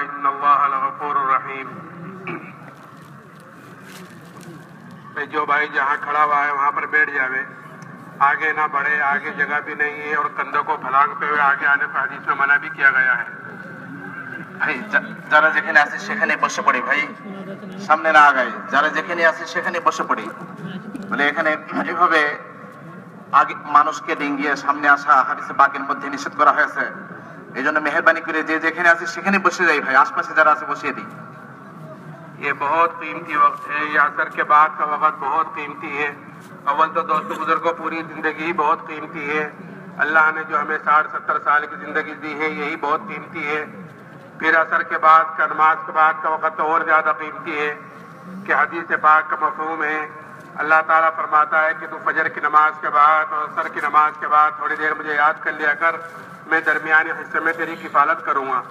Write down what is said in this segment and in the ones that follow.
इन्नल्लाह लगफूरुर रहीम। जो भाई जहाँ खड़ा हुआ है वहाँ पर बैठ जावे, आगे ना बढ़े, आगे जगह भी नहीं है और कंधों को फलांगते हुए आगे आने को हदीस में मना भी किया गया है। ভাই যারা যেখানে আছে সেখানে বসে পড়ি, ভাই সামনে না আগাই, যারা যেখানে আছে সেখানে বসে পড়ি। বলে এখানে এভাবে আগে মানুষকে ডিঙ্গিয়ে সামনে আসা হাদিসে পাকের মধ্যে নিষেধ করা হয়েছে। এই জন্য মেহরবানি করে যে যেখানে আছে সেখানে বসে যাই ভাই, আশপাশে যারা আছে বসিয়ে দিই। ये बहुत कीमती वक्त है, ये असर के बाद का वक्त बहुत कीमती है। अव्वल तो दोस्तों बुजुर्गों पूरी जिंदगी बहुत कीमती है। अल्लाह ने जो हमें 60-70 साल की जिंदगी दी है यही बहुत कीमती है। फिर असर के बाद का, नमाज के बाद का वक्त तो और ज्यादा कीमती है कि हदीस पाक का मफहूम है। अल्लाह ताला फरमाता है कि तू फजर की नमाज के बाद और असर की नमाज के बाद थोड़ी देर मुझे याद कर लिया कर, मैं दरमियानी हिस्से में तेरी किफालत करूंगा।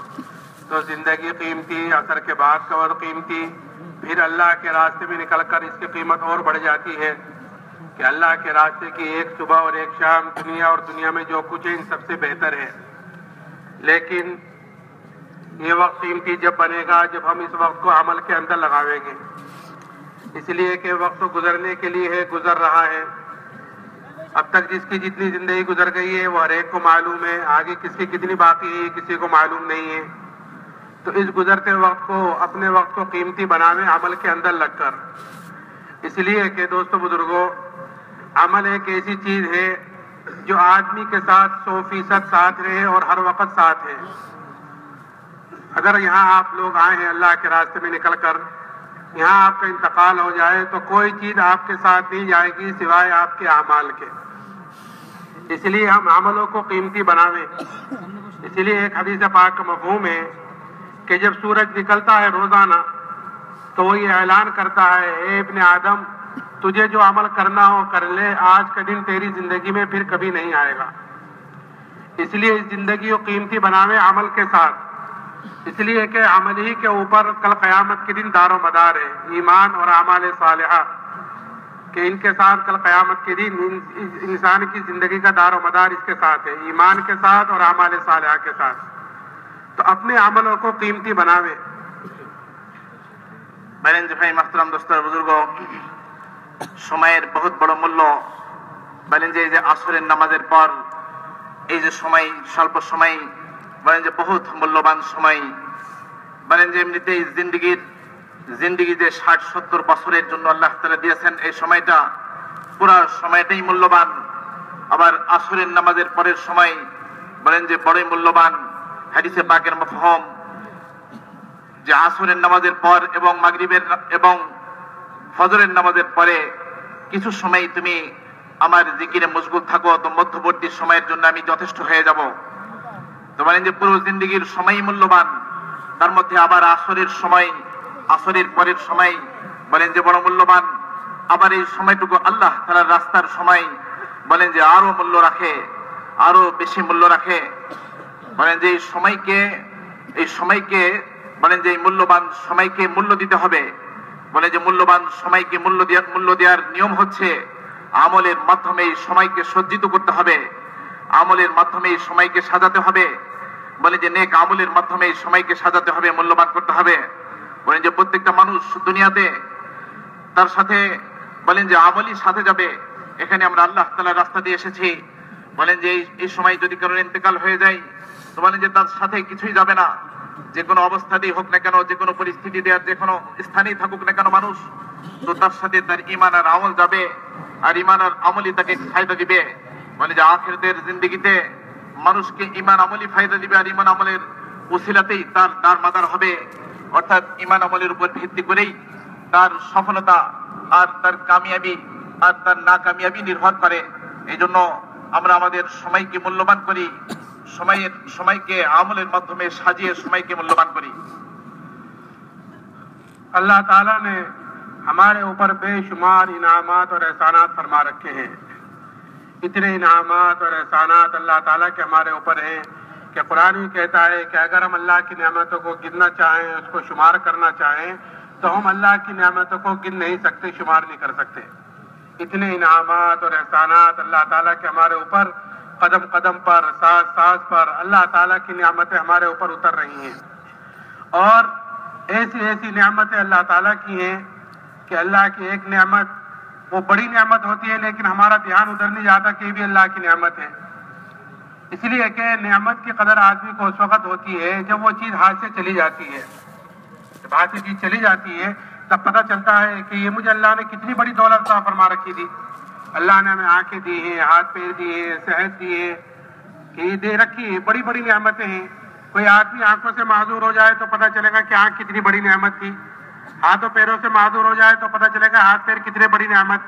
तो जिंदगी कीमती, असर के बाद का वक्त कीमती, फिर अल्लाह के रास्ते में निकलकर इसकी कीमत और बढ़ जाती है कि अल्लाह के रास्ते की एक सुबह और एक शाम दुनिया और दुनिया में जो कुछ है इन सबसे बेहतर है। लेकिन ये वक्त कीमती जब बनेगा जब हम इस वक्त को अमल के अंदर लगावेंगे, इसलिए कि वक्त तो गुजरने के लिए है, गुजर रहा है। अब तक जिसकी जितनी जिंदगी गुजर गई है वो हर एक को मालूम है, आगे किसकी कितनी बाकी है किसी को मालूम नहीं है। तो इस गुजरते वक्त को, अपने वक्त को कीमती बनावे अमल के अंदर लगकर। इसलिए कि दोस्तों बुजुर्गों, अमल एक ऐसी चीज है जो आदमी के साथ 100% साथ रहे और हर वक्त साथ है। अगर यहाँ आप लोग आए हैं अल्लाह के रास्ते में निकलकर, यहाँ आपका इंतकाल हो जाए तो कोई चीज आपके साथ नहीं जाएगी सिवाय आपके अमाल के। इसलिए हम अमलों को कीमती बनावे। इसलिए एक हदीस पाक का मफहूम है कि जब सूरज निकलता है रोजाना तो वो ये ऐलान करता है, ए इब्ने आदम, तुझे जो अमल करना हो कर ले, आज का दिन तेरी जिंदगी में फिर कभी नहीं आएगा। इसलिए इस जिंदगी को कीमती बनावे अमल के साथ। इसलिए कि अमल ही के ऊपर कल क़यामत के दिन दारो मदार है, ईमान और अमाल सालिहा, कि इनके साथ कल क़यामत के दिन इंसान की जिंदगी का दारो मदार इसके साथ है, ईमान के साथ और अमाल सालिहा के साथ। तो अपने अमलों को कीमती बनावे। বলেন যে ভাই মাহতারাম দোস্তর বুজুর্গ, সময়ের বহুত বড় মূল্য। বলেন যে এই যে আসরের নামাজের পর এই যে সময়, স্বল্প সময়, বলেন যে বহুত মূল্যবান সময়। বলেন যে এমনিতেই জিন্দিগি যে 60-70 বছরের জন্য আল্লাহ তাআলা দিয়েছেন, এই সময়টা পুরো সময়টাই মূল্যবান। আবার আসরের নামাজের পরের সময় বলেন যে বড়ই মূল্যবান। হাদিসে পাকের মফহুম যে আসরের নামাজের পর এবং মাগরিবের এবং ফজরের নামাজের পরে কিছু সময় তুমি আমার জিকিরে মশগুল থাকো, তো মধ্যবর্তী সময়ের জন্য আমি যথেষ্ট হয়ে যাব। তো বলেন যে পুরো জিন্দেগীর সময়ই মূল্যবান, তার মধ্যে আবার আসরের সময়, আসরের পরের সময় বলেন যে বড় মূল্যবান। আবার এই সময়টুকু আল্লাহ তাআলার রাস্তার সময় বলেন যে আরো মূল্য রাখে, আরো বেশি মূল্য রাখে। বলেন যে এই সময়কে বলেন যে এই মূল্যবান সময়কে মূল্য দিতে হবে। বলে যে মূল্যবান সময়কে মূল্য দেওয়ার নিয়ম হচ্ছে আমলের মাধ্যমে এই সময়কে সজ্জিত করতে হবে, আমলের মাধ্যমে এই সময়কে সাজাতে হবে। বলে যে নেক আমলের মাধ্যমে এই সময়কে সাজাতে হবে, মূল্যবান করতে হবে। বলেন যে প্রত্যেকটা মানুষ দুনিয়াতে তার সাথে বলেন যে আমলই সাথে যাবে। এখানে আমরা আল্লাহ তাআলার রাস্তা দিয়ে এসেছি। বলেন যে এই সময় যদি কারোর ইন্তেকাল হয়ে যায় তো বলেন যে তার সাথে কিছুই যাবে না। যে কোনো অবস্থাতেই হোক না কেন, যে কোনো পরিস্থিতিতে আর যে কোনো স্থানেই থাকুক না কেন মানুষ, তো তার সাথে তার ঈমান আর আমল যাবে, আর ঈমান আর আমলই তাকে ফায়দা দিবে। মানে যে আখিরাতের জিন্দেগিতে মানুষকে ঈমান আমলই ফায়দা দিবে, আর ঈমান আমলের ওসিলাতেই তার দারমাদার হবে। অর্থাৎ ঈমান আমলের উপর ভিত্তি করেই তার সফলতা আর তার কামিয়াবি আর তার নাকামিয়াবি নির্ভর করে। এই জন্য আমরা আমাদের সময়কে মূল্যবান করি, সময়কে আমলের মাধ্যমে সাজিয়ে সময়কে মূল্যবান করি। अल्लाह ताला ने हमारे ऊपर बेशुमार इनामात और एहसानात फरमा रखे हैं। इतने इनामात और एहसानात अल्लाह ताला के हमारे ऊपर हैं कि कुरान भी कहता है कि अगर हम अल्लाह की नेमतों को गिनना चाहें, उसको शुमार करना चाहें, तो हम अल्लाह की नेमतों को गिन नहीं सकते, शुमार नहीं कर सकते। इतने इनामात और एहसानात अल्लाह ताला के हमारे ऊपर कदम कदम पर, सांस सांस पर अल्लाह ताला की नेमतें हमारे ऊपर उतर रही हैं। और ऐसी ऐसी नेमतें अल्लाह ताला की हैं कि अल्लाह की एक नेमत वो बड़ी नेमत होती है, लेकिन हमारा ध्यान उधर नहीं जाता कि ये भी अल्लाह की नेमत है। इसलिए कि नेमत की कदर आदमी को उस वक्त होती है जब वो चीज हाथ से चली जाती है। जब हाथ से चीज चली जाती है तब पता चलता है कि ये मुझे अल्लाह ने कितनी बड़ी दौलत अता फरमा रखी थी। अल्लाह ने हमें आंखें दी हैं, हाथ पैर दिए हैं, सेहत दी है, कि दे रखी है, बड़ी बड़ी नेमतें हैं। कोई आदमी आंखों से माजूर हो जाए तो पता चलेगा कि आंख कितनी बड़ी नेमत थी, हाथों पैरों से माजूर हो जाए तो पता चलेगा हाथ पैर कितने बड़ी नेमत।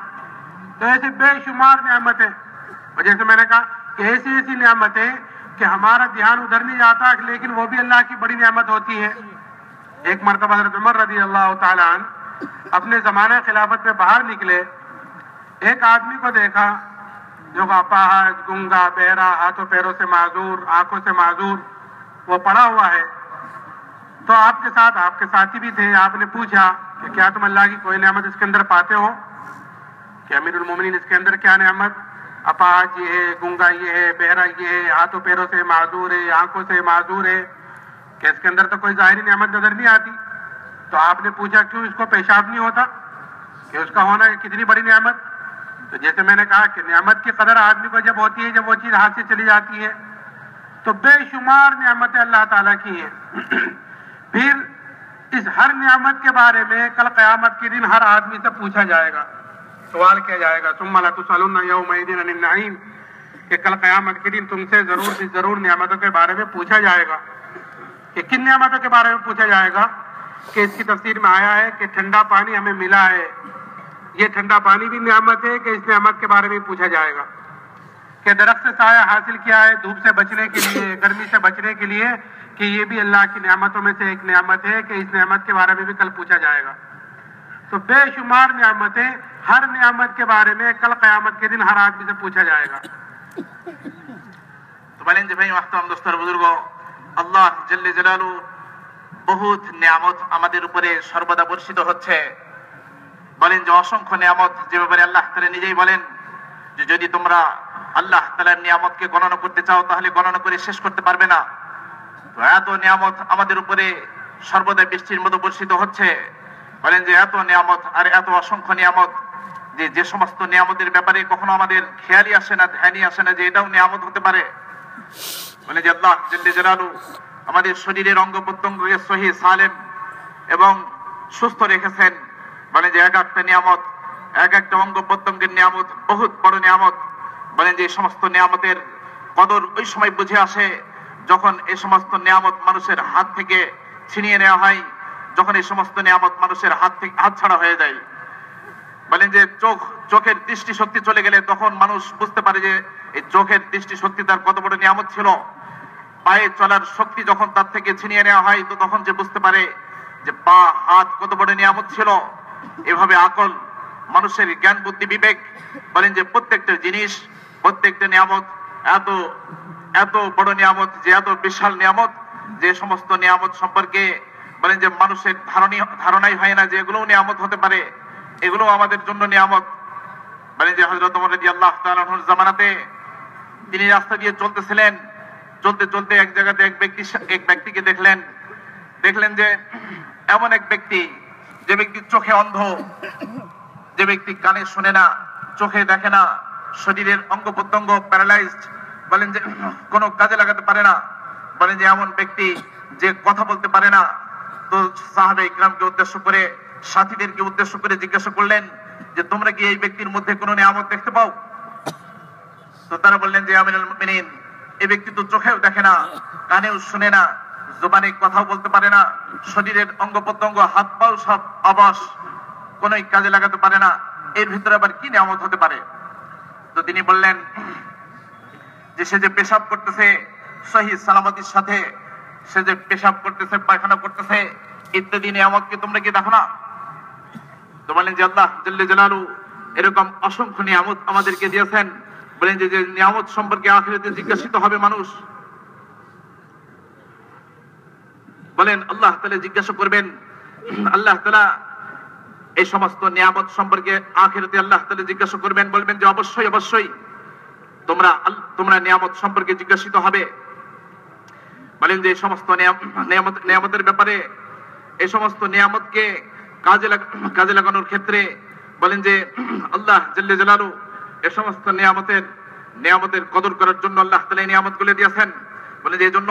तो ऐसी बेशुमार नेमतें, और जैसे मैंने कहा कि ऐसी ऐसी नेमतें कि हमारा ध्यान उधर नहीं जाता, लेकिन वो भी अल्लाह की बड़ी नेमत होती है। एक मरतबा हज़रत उमर रज़ी अल्लाह तआला अन्हु अपने जमाने खिलाफत में बाहर निकले, एक आदमी को देखा जो अपाहज, गूंगा, बहरा, हाथों पैरों से माजूर, आंखों से माजूर, वो पड़ा हुआ है। तो आपके साथी भी थे। आपने पूछा कि क्या तुम अल्लाह की कोई नेमत इसके अंदर पाते हो कि अमीरुल मोमिनीन इसके अंदर क्या नेमत? अपाहज ये है, गूंगा ये है, बहरा ये है, हाथों पैरों से माजूर है, आंखों से माजूर है, कि इसके अंदर तो कोई जाहिरी नेमत नजर नहीं आती। तो आपने पूछा क्यों इसको पेशाब नहीं होता, कि उसका होना कितनी बड़ी नेमत। तो जैसे मैंने कहा कि नेमत की कदर आदमी को जब होती है जब वो चीज हाथ से चली जाती है। तो बेशुमार नेमतें अल्लाह ताला की हैं। फिर इस हर नेमत के बारे में कल क़यामत के दिन हर आदमी से पूछा जाएगा, सवाल किया जाएगा, सुम्मा लतुसअलुन्ना यौमइज़िन अनिन नईम, कि कल क़यामत के दिन तुमसे जरूर नेमतों के बारे में पूछा जाएगा। कि किन नेमतों के बारे में पूछा जाएगा? कि इसकी तफसीर में आया है कि ठंडा पानी हमें मिला है, ये ठंडा पानी भी नेमत है, कि इस नेमत के बारे में पूछा जाएगा। कि दरख्त से साया हासिल किया है धूप से बचने के लिए, गर्मी से बचने के लिए, कि ये भी अल्लाह की नेमतों में से एक नेमत है, कि इस नेमत के बारे में भी कल पूछा जाएगा। तो बेशुमार नेमतें, हर नेमत के बारे में कल क़यामत के दिन हर आदमी से पूछा जाएगा। तो বলেন যে ভাই মাহতারাম দোস্তর বুজুর্গ, আল্লাহ জল্লে জালালু বহুত নিয়ামত আমাদের উপরে সর্বদা বর্ষিত হচ্ছে। বলেন যে অসংখ্য নিয়ামত, যে ব্যাপারে আল্লাহ তাআলা নিজেই বলেন যে যদি তোমরা আল্লাহ তাআলার নিয়ামতকে গণনা করতে চাও তাহলে গণনা করে শেষ করতে পারবে না। তো এত নিয়ামত আমাদের উপরে সর্বদা বৃষ্টির মতো বর্ষিত হচ্ছে। বলেন যে এত নিয়ামত আর এত অসংখ্য নিয়ামত, যে সমস্ত নিয়ামতের ব্যাপারে কখনো আমাদের খেয়ালই আসে না, ধ্যানই আসে না যে এটাও নিয়ামত হতে পারে। বলে যে আল্লাহ জল্লে জালালু আমাদের শরীরের অঙ্গ প্রত্যঙ্গকে সহি সালেম এবং সুস্থ রেখেছেন। বলে যে এক একটা নিয়ামত, এক একটা অঙ্গ প্রত্যঙ্গের নিয়ামত বহুত বড় নিয়ামত। বলেন যে এই সমস্ত নিয়ামতের কদর ওই সময় বুঝে আসে যখন এই সমস্ত নিয়ামত মানুষের হাত থেকে ছিনিয়ে নেওয়া হয়, যখন এই সমস্ত নিয়ামত মানুষের হাত ছাড়া হয়ে যায়। বলেন যে চোখের দৃষ্টি শক্তি চলে গেলে তখন মানুষ বুঝতে পারে যে এই চোখের দৃষ্টি শক্তি তার কত বড় নিয়ামত ছিল। পায়ে চলার শক্তি যখন তার থেকে ছিনিয়ে নেওয়া হয় তো তখন যে বুঝতে পারে যে পা হাত কত বড় নিয়ামত ছিল। এভাবে আকল, মানুষের জ্ঞান, বুদ্ধি, বিবেক, বলেন যে প্রত্যেকটা জিনিস, প্রত্যেকটা নিয়ামত এত এত বড় নিয়ামত, যে এত বিশাল নিয়ামত, যে সমস্ত নিয়ামত সম্পর্কে বলেন যে মানুষের ধারণাই হয় না যে এগুলোও নিয়ামত হতে পারে, এগুলো আমাদের জন্য নিয়ামত। বলেন যে হযরত ওমর রাদিয়াল্লাহু তাআলা আনহুর জামানাতে তিনি রাস্তা দিয়ে চলতেছিলেন, চলতে চলতে এক জায়গাতে এক ব্যক্তিকে দেখলেন যে এমন এক ব্যক্তি, যে ব্যক্তি চোখে অন্ধ, যে ব্যক্তি কানে শুনে না, চোখে দেখে না, শরীরের অঙ্গ প্রত্যঙ্গ প্যারালাইজড, বলেন যে কোনো কাজে লাগাতে পারে না। বলেন যে এমন ব্যক্তি যে কথা বলতে পারে না। তো সাহাবা ইকরামকে উদ্দেশ্য করে, সাথীদেরকে উদ্দেশ্য করে জিজ্ঞাসা করলেন যে তোমরা কি এই ব্যক্তির মধ্যে কোনো নিয়ামত দেখতে পাও? তো তারা বললেন যে আমিরুল মুমিনিন, এই ব্যক্তি তো চোখেও দেখে না, কানেও শুনে না, জবানে কথাও বলতে পারে না, শরীরের অঙ্গ প্রত্যঙ্গ হাত পাও সব অবশ, কোন কাজে লাগাতে পারে না, এর ভিতরে আবার কি নিয়ামত হতে পারে? তো তিনি বললেন যে সে যে পেশাব করতেছে সহি সালামতির সাথে, সে যে পেশাব করতেছে, পায়খানা করতেছে, ইত্যাদি নিয়ামতকে তোমরা কি দেখো না? তো বলেন যে আল্লাহ জল্লে জালালু এরকম অসংখ্য নিয়ামত আমাদেরকে দিয়েছেন। বলেন যে নিয়ামত সম্পর্কে আখিরাতে জিজ্ঞাসিত হবে মানুষ। বলেন আল্লাহ তাআলা জিজ্ঞাসা করবেন, আল্লাহ তাআলা এই সমস্ত নিয়ামত সম্পর্কে আখিরাতে আল্লাহ তাআলা জিজ্ঞাসা করবেন, বলবেন যে অবশ্যই অবশ্যই তোমরা নিয়ামত সম্পর্কে জিজ্ঞাসিত হবে। বলেন যে এই সমস্ত নিয়ামতের ব্যাপারে এই সমস্ত নিয়ামতকে কাজে লাগানোর ক্ষেত্রে বলেন যে আল্লাহ জাল্লে জালালু এই সমস্ত নিয়ামতের কদর করার জন্য আল্লাহ তাআলা এই নিয়ামতগুলো দিয়েছেন। বলেন যে এই জন্য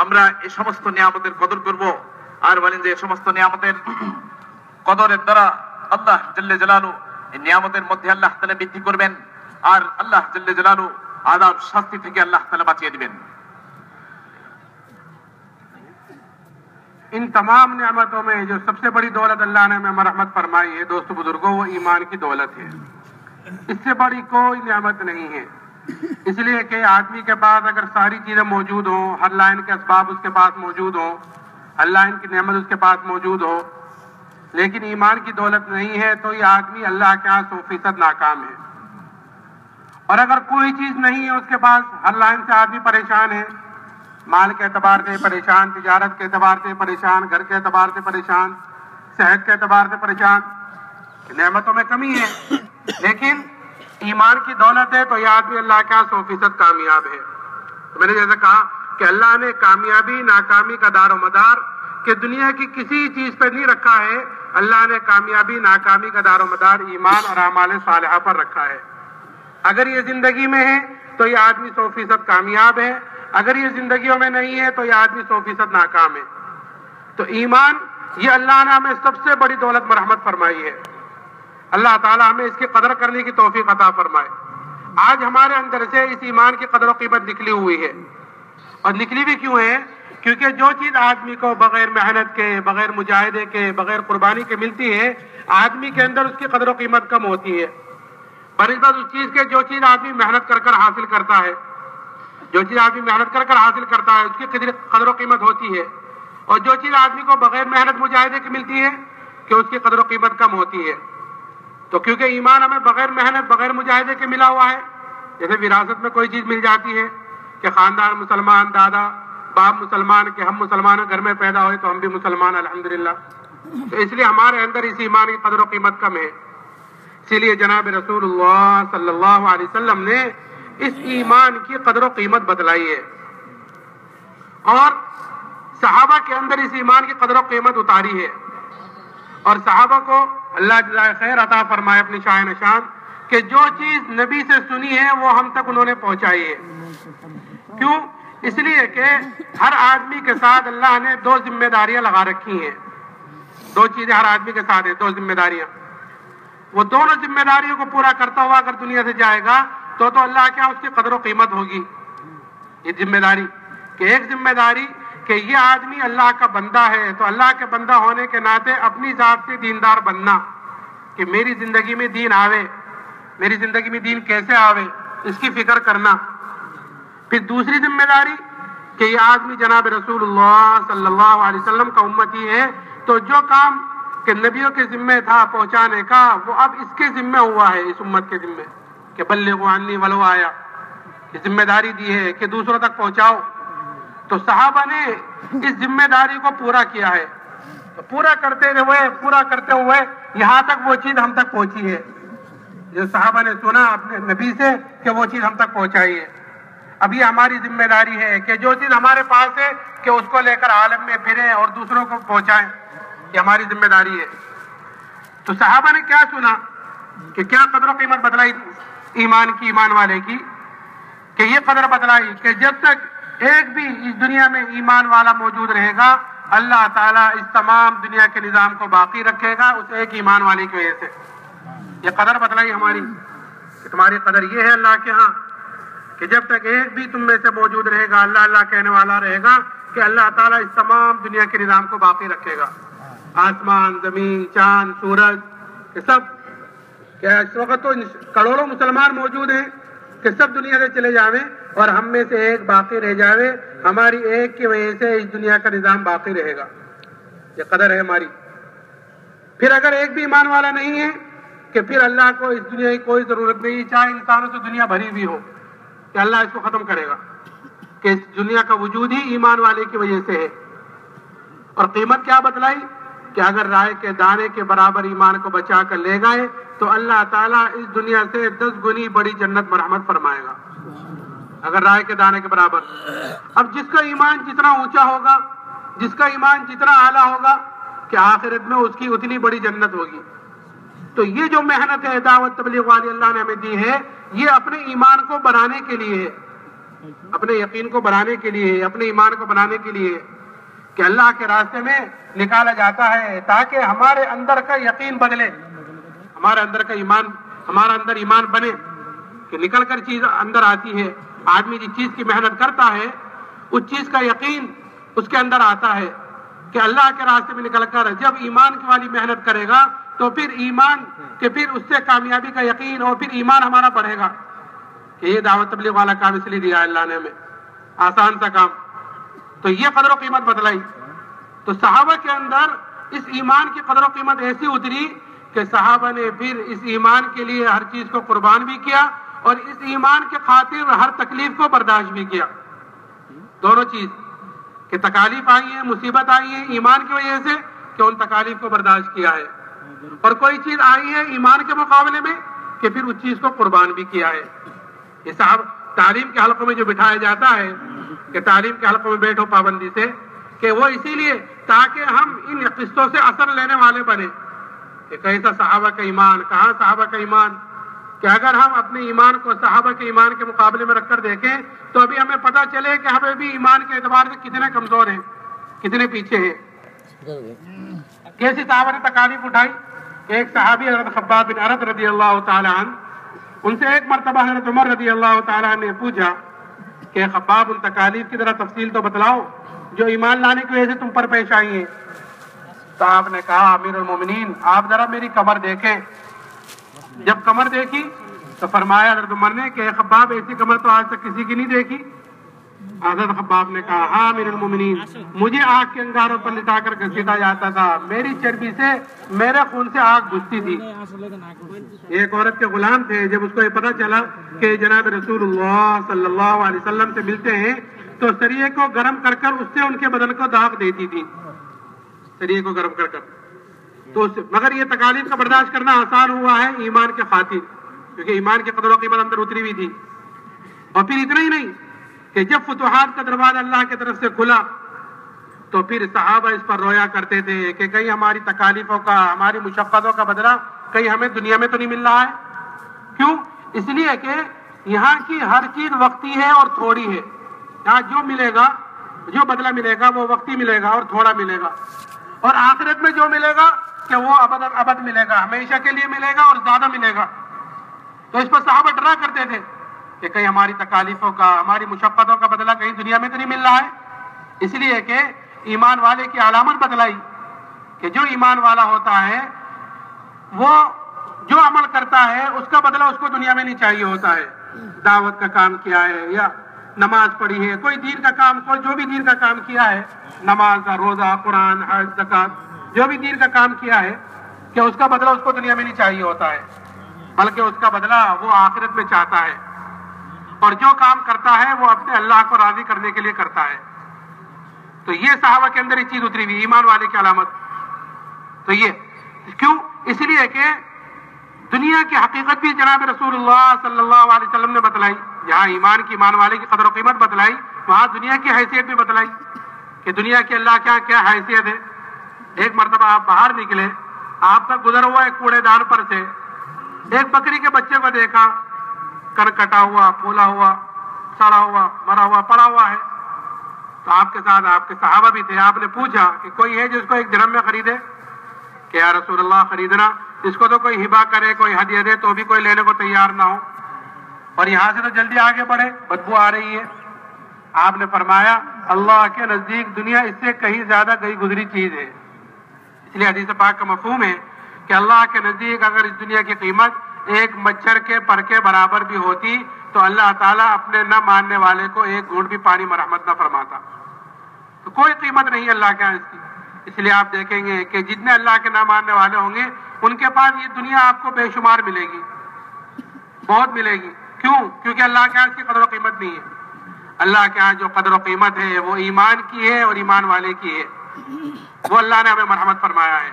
আমরা এই সমস্ত নিয়ামতের কদর করব। আর বলেন যে এই সমস্ত নিয়ামতের কদরের দ্বারা আল্লাহ জাল্লে জালালু এই নিয়ামতের মধ্যে আল্লাহ তাআলা বৃদ্ধি করবেন, আর আল্লাহ জাল্লে জালালু আযাব শাস্তি থেকে আল্লাহ তাআলা বাঁচিয়ে দিবেন। इन तमाम नियामतों में जो सबसे बड़ी दौलत अल्लाह ने हमें रहमत फरमाई है दोस्तों बुजुर्गों, वो ईमान की दौलत है। इससे बड़ी कोई नियामत नहीं है। इसलिए कि आदमी के पास अगर सारी चीजें मौजूद हो, हर लाइन के असबाब उसके पास मौजूद हो, हर लाइन की नेमत उसके पास मौजूद हो, लेकिन ईमान की दौलत नहीं है तो ये आदमी अल्लाह के यहाँ 100% नाकाम है। और अगर कोई चीज नहीं है उसके पास, हर लाइन से आदमी परेशान है, माल के एतबार से परेशान, तिजारत के एतबार से परेशान, घर के एतबार से परेशान, सेहत के एतबार से परेशान, नेमतों में कमी है, लेकिन ईमान की दौलत है तो यह आदमी अल्लाह के यहाँ 100% कामयाब है। तो मैंने जैसे कहा कि अल्लाह ने कामयाबी नाकामी का दारो मदार कि दुनिया की किसी चीज पर नहीं रखा है, अल्लाह ने कामयाबी नाकामी का दारो मदार ईमान और आमाल सालिहा पर रखा है। अगर ये जिंदगी में है तो यह आदमी 100% कामयाब है, अगर ये जिंदगियों में नहीं है तो यह आदमी 100% नाकाम है। तो ईमान ये अल्लाह ने हमें सबसे बड़ी दौलत मरहमत फरमाई है। अल्लाह ताला हमें इसकी कदर करने की तौफीक अता फरमाए। आज हमारे अंदर से इस ईमान की कदर और कीमत निकली हुई है, और निकली भी क्यों है? क्योंकि जो चीज आदमी को बगैर मेहनत के, बगैर मुजाहिदे के, बगैर कुर्बानी के मिलती है, आदमी के अंदर उसकी कदर और कीमत कम होती है। बनिस्बत उस चीज के जो चीज आदमी मेहनत कर हासिल करता है, जो चीज आदमी मेहनत कर हासिल करता है उसकी कदर और कीमत होती है, और जो चीज आदमी को बगैर मेहनत मुजाहिदे की मिलती है कि उसकी कदर और कीमत कम होती है। तो क्योंकि ईमान हमें बगैर मेहनत बगैर मुजाहिदे के मिला हुआ है, जैसे विरासत में कोई चीज मिल जाती है कि खानदान मुसलमान, दादा बाप मुसलमान, कि हम मुसलमान घर में पैदा हुए तो हम भी मुसलमान अल्हम्दुलिल्लाह, तो इसलिए हमारे अंदर इस ईमान की कदर और कीमत कम है। इसीलिए जनाब रसूलुल्लाह सल्लल्लाहु अलैहि वसल्लम ने इस ईमान की कदर और कीमत बतलाई है, और सहाबा के अंदर इस ईमान की कदर और कीमत उतारी है, और सहाबा को अल्लाह जज़ाए खैर अता फरमाए अपनी शाह निशान कि जो चीज नबी से सुनी है वो हम तक उन्होंने पहुंचाई है। क्यों? इसलिए कि हर आदमी के साथ अल्लाह ने 2 जिम्मेदारियां लगा रखी हैं। 2 चीजें हर आदमी के साथ है, 2 जिम्मेदारियां। वो दोनों जिम्मेदारियों को पूरा करता हुआ अगर दुनिया से जाएगा तो अल्लाह क्या उसकी कदर और कीमत होगी। ये जिम्मेदारी कि एक जिम्मेदारी कि ये आदमी अल्लाह का बंदा है, तो अल्लाह के बंदा होने के नाते अपनी जात से दीनदार बनना, कि मेरी जिंदगी में दीन आवे, मेरी जिंदगी में दीन कैसे आवे, इसकी फिक्र करना। फिर दूसरी जिम्मेदारी कि ये आदमी जनाब रसूलुल्लाह सल्लल्लाहु अलैहि वसल्लम का उम्मती है, तो जो काम कि नबियों के जिम्मे था पहुंचाने का, वो अब इसके जिम्मे हुआ है, इस उम्मत के जिम्मे, कि बल्लिगू अन्नी वलो आया, कि जिम्मेदारी दी है कि दूसरों तक पहुंचाओ। तो सहाबा ने इस जिम्मेदारी को पूरा किया है, तो पूरा करते हुए यहाँ तक वो चीज हम तक पहुंची है जो सहाबा ने सुना अपने नबी से कि वो चीज हम तक पहुंचाई है। अब ये हमारी जिम्मेदारी है कि जो चीज हमारे पास है कि उसको लेकर आलम में फिरें और दूसरों को पहुंचाएं, ये हमारी जिम्मेदारी है। तो सहाबा ने क्या सुना कि क्या कदर और कीमत बतलाई ईमान की, ईमान वाले की, कि ये कदर बतलाई कि जब तक एक भी इस दुनिया में ईमान वाला मौजूद रहेगा, अल्लाह ताला इस तमाम दुनिया के निजाम को बाकी रखेगा उस एक ईमान वाले की वजह से। ये कदर बतलाई हमारी कि तुम्हारी कदर ये है अल्लाह के यहाँ कि जब तक एक भी तुम में से मौजूद रहेगा, अल्लाह अल्लाह कहने वाला रहेगा, कि अल्लाह ताला इस तमाम दुनिया के निजाम को बाकी रखेगा। आसमान, जमीन, चांद, सूरज, ये सब क्या इस वक्त तो करोड़ों मुसलमान मौजूद हैं कि सब दुनिया से चले जावे और हम में से एक बाकी रह जावे, हमारी एक की वजह से इस दुनिया का निजाम बाकी रहेगा। ये कदर है हमारी। फिर अगर एक भी ईमान वाला नहीं है कि फिर अल्लाह को इस दुनिया की कोई जरूरत नहीं, चाहे इंसानों से दुनिया भरी भी हो, कि अल्लाह इसको खत्म करेगा, कि इस दुनिया का वजूद ही ईमान वाले की वजह से है। और कीमत क्या बतलाई कि अगर राय के दाने के बराबर ईमान को बचा कर ले गए तो अल्लाह ताला इस दुनिया से 10 गुनी बड़ी जन्नत मरहमत फरमाएगा। اگر رائے کے دانے کے برابر. اب جس کا ایمان جتنا اونچا ہوگا, جس کا ایمان جتنا اعلیٰ ہوگا, کہ آخرت میں اس کی اتنی بڑی جنت ہوگی. تو یہ جو محنت ہے دعوت تبلیغ والی اللہ نے ہمیں دی ہے, یہ اپنے ایمان کو بنانے کے لیے ہے, اپنے یقین کو بنانے کے لیے, اپنے ایمان کو بنانے کے لیے, کہ اللہ کے راستے میں نکالا جاتا ہے تاکہ ہمارے اندر کا یقین بدلے, ہمارے اندر کا ایمان, ہمارا اندر ایمان بنے, کہ نکل کر چیز اندر آتی ہے. آدمی جس چیز کی محنت کرتا ہے اس چیز کا یقین اس کے اندر آتا ہے, کہ اللہ کے راستے میں نکل کر جب ایمان کی والی محنت کرے گا تو پھر ایمان کہ پھر اس سے کامیابی کا یقین اور پھر ایمان ہمارا بڑھے گا. کہ یہ دعوت تبلیغ والا کام اس لیے دیا اللہ نے ہمیں, آسان سا کام. تو یہ قدر و قیمت بتلائی. تو صحابہ کے اندر اس ایمان کی قدر و قیمت ایسی اتری کہ صحابہ نے پھر اس ایمان کے لیے ہر چیز کو قربان بھی کیا اور اس ایمان کے خاطر ہر تکلیف کو برداشت بھی کیا. دونوں چیز, کہ تکالیف آئی ہیں, مصیبت آئی ہے ایمان کی وجہ سے, کہ ان تکالیف کو برداشت کیا ہے, اور کوئی چیز آئی ہے ایمان کے مقابلے میں کہ پھر اس چیز کو قربان بھی کیا ہے. یہ صاحب تعلیم کے حلقوں میں جو بٹھایا جاتا ہے کہ تعلیم کے حلقوں میں بیٹھو پابندی سے, کہ وہ اسی لیے تاکہ ہم ان قسطوں سے اثر لینے والے بنے, کہ کیسا صحابہ کا ایمان, کہاں صحابہ کا ایمان, کہ اگر ہم اپنے ایمان کو صحابہ کے ایمان کے مقابلے میں رکھ کر دیکھیں تو ابھی ہمیں پتہ چلے کہ ہمیں بھی ایمان کے اعتبار سے کتنے کمزور ہیں, کتنے پیچھے ہیں. کیسی صحابہ نے تکالیف اٹھائی. ایک صحابی حضرت خباب بن ارد رضی اللہ تعالی عنہ, ان سے ایک مرتبہ حضرت عمر رضی اللہ تعالی عنہ نے پوچھا کہ خباب ان تکالیف کی ذرا تفصیل تو بتلاؤ جو ایمان لانے کی وجہ سے تم پر پیش آئی ہیں. تو آپ نے کہا امیر المومنین آپ ذرا میری کمر دیکھیں. جب کمر دیکھی تو فرمایا حضرت عمر نے کہ خباب ایسی کمر تو آج تک کسی کی نہیں دیکھی. حضرت خباب نے کہا ہاں امیر المومنین, مجھے آگ کے انگاروں پر لٹا کر گھسیٹا جاتا تھا, میری چربی سے میرے خون سے آگ بجھتی تھی. ایک عورت کے غلام تھے, جب اس کو یہ پتا چلا کہ جناب رسول اللہ صلی اللہ علیہ وسلم سے ملتے ہیں تو سریے کو گرم کر کر اس سے ان کے بدن کو داغ دیتی تھی, سریے کو گرم کر کر. تو مگر یہ تکالیف کا برداشت کرنا آسان ہوا ہے ایمان کے خاطر, کیونکہ ایمان کی قدر و قیمت اندر اتری ہوئی تھی. اور پھر اتنا ہی نہیں کہ جب فتوحات کا دروازہ اللہ کی طرف سے کھلا تو پھر صحابہ اس پر رویا کرتے تھے کہ کہیں ہماری تکالیفوں کا, ہماری مشقتوں کا بدلہ کہیں ہمیں دنیا میں تو نہیں مل رہا ہے. کیوں؟ اس لیے کہ یہاں کی ہر چیز وقتی ہے اور تھوڑی ہے. یہاں جو ملے گا, جو بدلہ ملے گا وہ وقتی ملے گا اور تھوڑا ملے گا, اور آخرت میں جو ملے گا کہ وہ ابد ملے گا, ہمیشہ کے لیے ملے گا اور زیادہ ملے گا. تو اس پر صحابہ ڈرا کرتے تھے کہ کہیں ہماری تکالیفوں کا, ہماری مشقتوں کا بدلہ کہیں دنیا میں تو نہیں مل رہا ہے. اس لیے کہ ایمان والے کی علامت بتلائی کہ جو ایمان والا ہوتا ہے وہ جو عمل کرتا ہے اس کا بدلہ اس کو دنیا میں نہیں چاہیے ہوتا ہے. دعوت کا کام کیا ہے یا نماز پڑھی ہے, کوئی دین کا کام, کوئی جو بھی دین کا کام کیا ہے, نماز, روزہ, قرآن, حج, زکات, جو بھی دین کا کام کیا ہے, کہ اس کا بدلہ اس کو دنیا میں نہیں چاہیے ہوتا ہے, بلکہ اس کا بدلہ وہ آخرت میں چاہتا ہے. اور جو کام کرتا ہے وہ اپنے اللہ کو راضی کرنے کے لیے کرتا ہے. تو یہ صحابہ کے اندر یہ چیز اتری ہوئی ایمان والے کی علامت. تو یہ کیوں؟ اس لیے کہ دنیا کی حقیقت بھی جناب رسول اللہ صلی اللہ علیہ وسلم نے بتلائی. جہاں ایمان والے کی قدر و قیمت بتلائی, وہاں دنیا کی حیثیت بھی بتلائی کہ دنیا کی اللہ کیا حیثیت ہے. ایک مرتبہ آپ باہر نکلے, آپ کا گزر ہوا ایک کوڑے دان پر سے ایک بکری کے بچے کو دیکھا, کر کٹا ہوا, پھولا ہوا, سڑا ہوا, مرا ہوا پڑا ہوا ہے. تو آپ کے ساتھ آپ کے صحابہ بھی تھے. آپ نے پوچھا کہ کوئی ہے جس کو ایک درہم میں خریدے؟ کہ یا رسول اللہ خریدنا, اس کو تو کوئی ہبا کرے, کوئی ہدیہ دے تو بھی کوئی لینے کو تیار نہ ہو, اور یہاں سے تو جلدی آگے بڑھے, بدبو آ رہی ہے. آپ نے فرمایا اللہ کے نزدیک دنیا اس سے کہیں زیادہ گئی گزری چیز ہے. اس لیے حدیث پاک کا مفہوم ہے کہ اللہ کے نزدیک اگر اس دنیا کی قیمت ایک مچھر کے پر کے برابر بھی ہوتی تو اللہ تعالیٰ اپنے نہ ماننے والے کو ایک گھونٹ بھی پانی میں رحمت نہ فرماتا. تو کوئی قیمت نہیں اللہ کے یہاں اس کی. اس لیے آپ دیکھیں گے کہ جتنے اللہ کے نہ ماننے والے ہوں گے ان کے پاس یہ دنیا آپ کو بے شمار ملے گی, بہت ملے گی. کیوں؟ کیونکہ اللہ کے یہاں اس کی قدر و قیمت نہیں ہے. اللہ کے یہاں جو قدر و قیمت ہے وہ ایمان کی ہے اور ایمان والے کی ہے. وہ اللہ نے ہمیں مرحمت فرمایا ہے.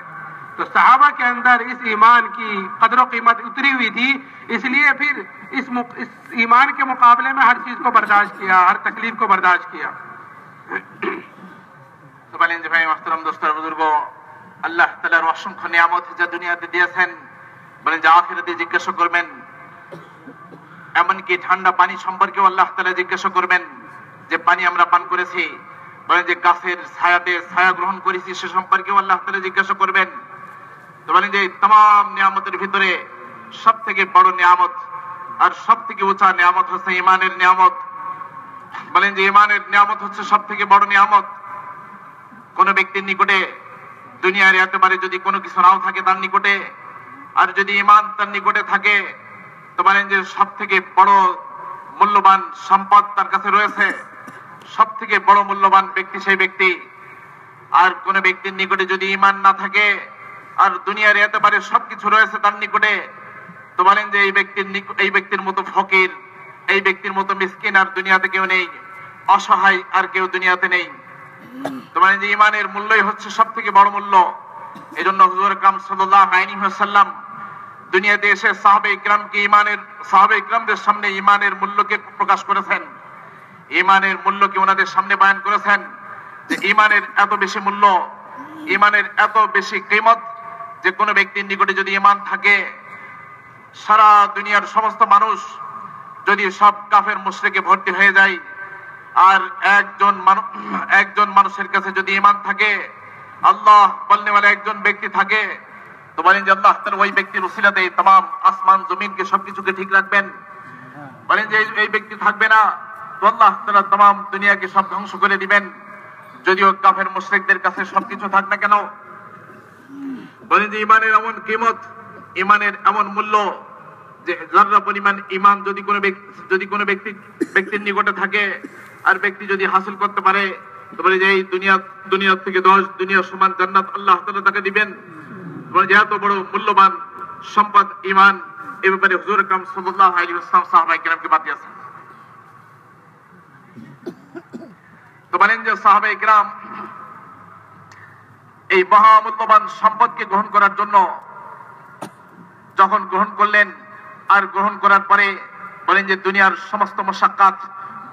तो सहाबा के अंदर इस ईमान की कदर कीमत उतरी हुई थी, इसलिए फिर इस ईमान के मुकाबले में हर चीज को बर्दाश्त किया, हर तकलीफ को बर्दाश्त किया। তো বলেন যে ভাই মোহতারাম দোস্তর বুজুর্গ, আল্লাহ তাআলার অসংখ্য নিয়ামত যা দুনিয়াতে দিয়েছেন, বলেন যে আখিরাতে জিজ্ঞাসা করবেন। এমনকি ঠান্ডা পানি সম্পর্কেও আল্লাহ তাআলা জিজ্ঞাসা করবেন, যে পানি আমরা পান করেছি, বলেন যে গাছের ছায়াতে ছায়া গ্রহণ করেছি, সে সম্পর্কেও আল্লাহ তাআলা জিজ্ঞাসা করবেন। তো বলেন যে तमाम নিয়ামতের ভিতরে সব থেকে বড় নিয়ামত আর সব থেকে উঁচা নিয়ামত হচ্ছে ঈমানের নিয়ামত। বলেন যে ঈমানের নিয়ামত হচ্ছে সব থেকে বড় নিয়ামত। কোন ব্যক্তির নিকটে দুনিয়ার একেবারে যদি কোনো কিছু নাও থাকে তার নিকটে, আর যদি ঈমান তার নিকটে থাকে, তো বলেন যে সব থেকে বড় মূল্যবান সম্পদ তার কাছে রয়েছে, সব থেকে বড় মূল্যবান ব্যক্তি সেই ব্যক্তি। আর কোন ব্যক্তির নিকটে যদি ঈমান না থাকে আর দুনিয়ার একেবারে সবকিছু রয়েছে তার নিকটে, তো বলেন যে এই ব্যক্তির মতো ফকির, এই ব্যক্তির মতো মিসকিন আর দুনিয়াতে কেউ নেই, অসহায় আর কেউ দুনিয়াতে নেই। তো বলেন যে ঈমানের মূল্যই হচ্ছে সব থেকে বড় মূল্য। এই জন্য হুজুর আকরাম সাল্লাল্লাহু আলাইহি ওয়াসাল্লাম দুনিয়াতে এসে সাহাবে ইকরামদের সামনে ঈমানের মূল্যকে প্রকাশ করেছেন, ঈমানের মূল্যকে ওনাদের সামনে বয়ান করেছেন, যে ঈমানের এত বেশি মূল্য, ঈমানের এত বেশি কিমত, যে কোনো ব্যক্তির নিকটে যদি ঈমান থাকে, সারা দুনিয়ার সমস্ত মানুষ যদি সব কাফের মুশরিকে ভর্তি হয়ে যায়, আর একজন মানুষের কাছে যদি ঈমান থাকে, আল্লাহ বলনেওয়ালা একজন ব্যক্তি থাকে, তো বলেন যে আল্লাহ তাআলা ওই ব্যক্তির উসিলাতে तमाम আসমান জমিনকে সবকিছুকে ঠিক রাখবেন। বলেন যে এই ব্যক্তি থাকবে না, তো আল্লাহ তাআলা तमाम দুনিয়াকে সব ধ্বংস করে দিবেন। যদিও কাফের মুশরিকদের কাছে সবকিছু থাক না কেন, বলেন যে ঈমানের এমন কিমত, ঈমানের এমন মূল্য, যে যারা পরিমাণ ঈমান যদি কোনো ব্যক্তির নিকটে থাকে আর ব্যক্তি যদি হাসিল করতে পারে, তো বলে যে এই দুনিয়া থেকে 10 দুনিয়া সমান জান্নাত আল্লাহ তাআলা তাকে দিবেন। বলে যে এত বড় মূল্যবান সম্পদ ঈমান, এই ব্যাপারে হুজুর আকরাম সাল্লাল্লাহু আলাইহি ওয়াসাল্লাম সাহাবায়ে কেরামকে বাতিয়েছেন। তো বলেন যে সাহাবায়ে কেরাম এই মহামূল্যবান সম্পদকে গ্রহণ করার জন্য যখন গ্রহণ করলেন, আর গ্রহণ করার পরে বলেন যে দুনিয়ার সমস্ত মুশাক্কাত,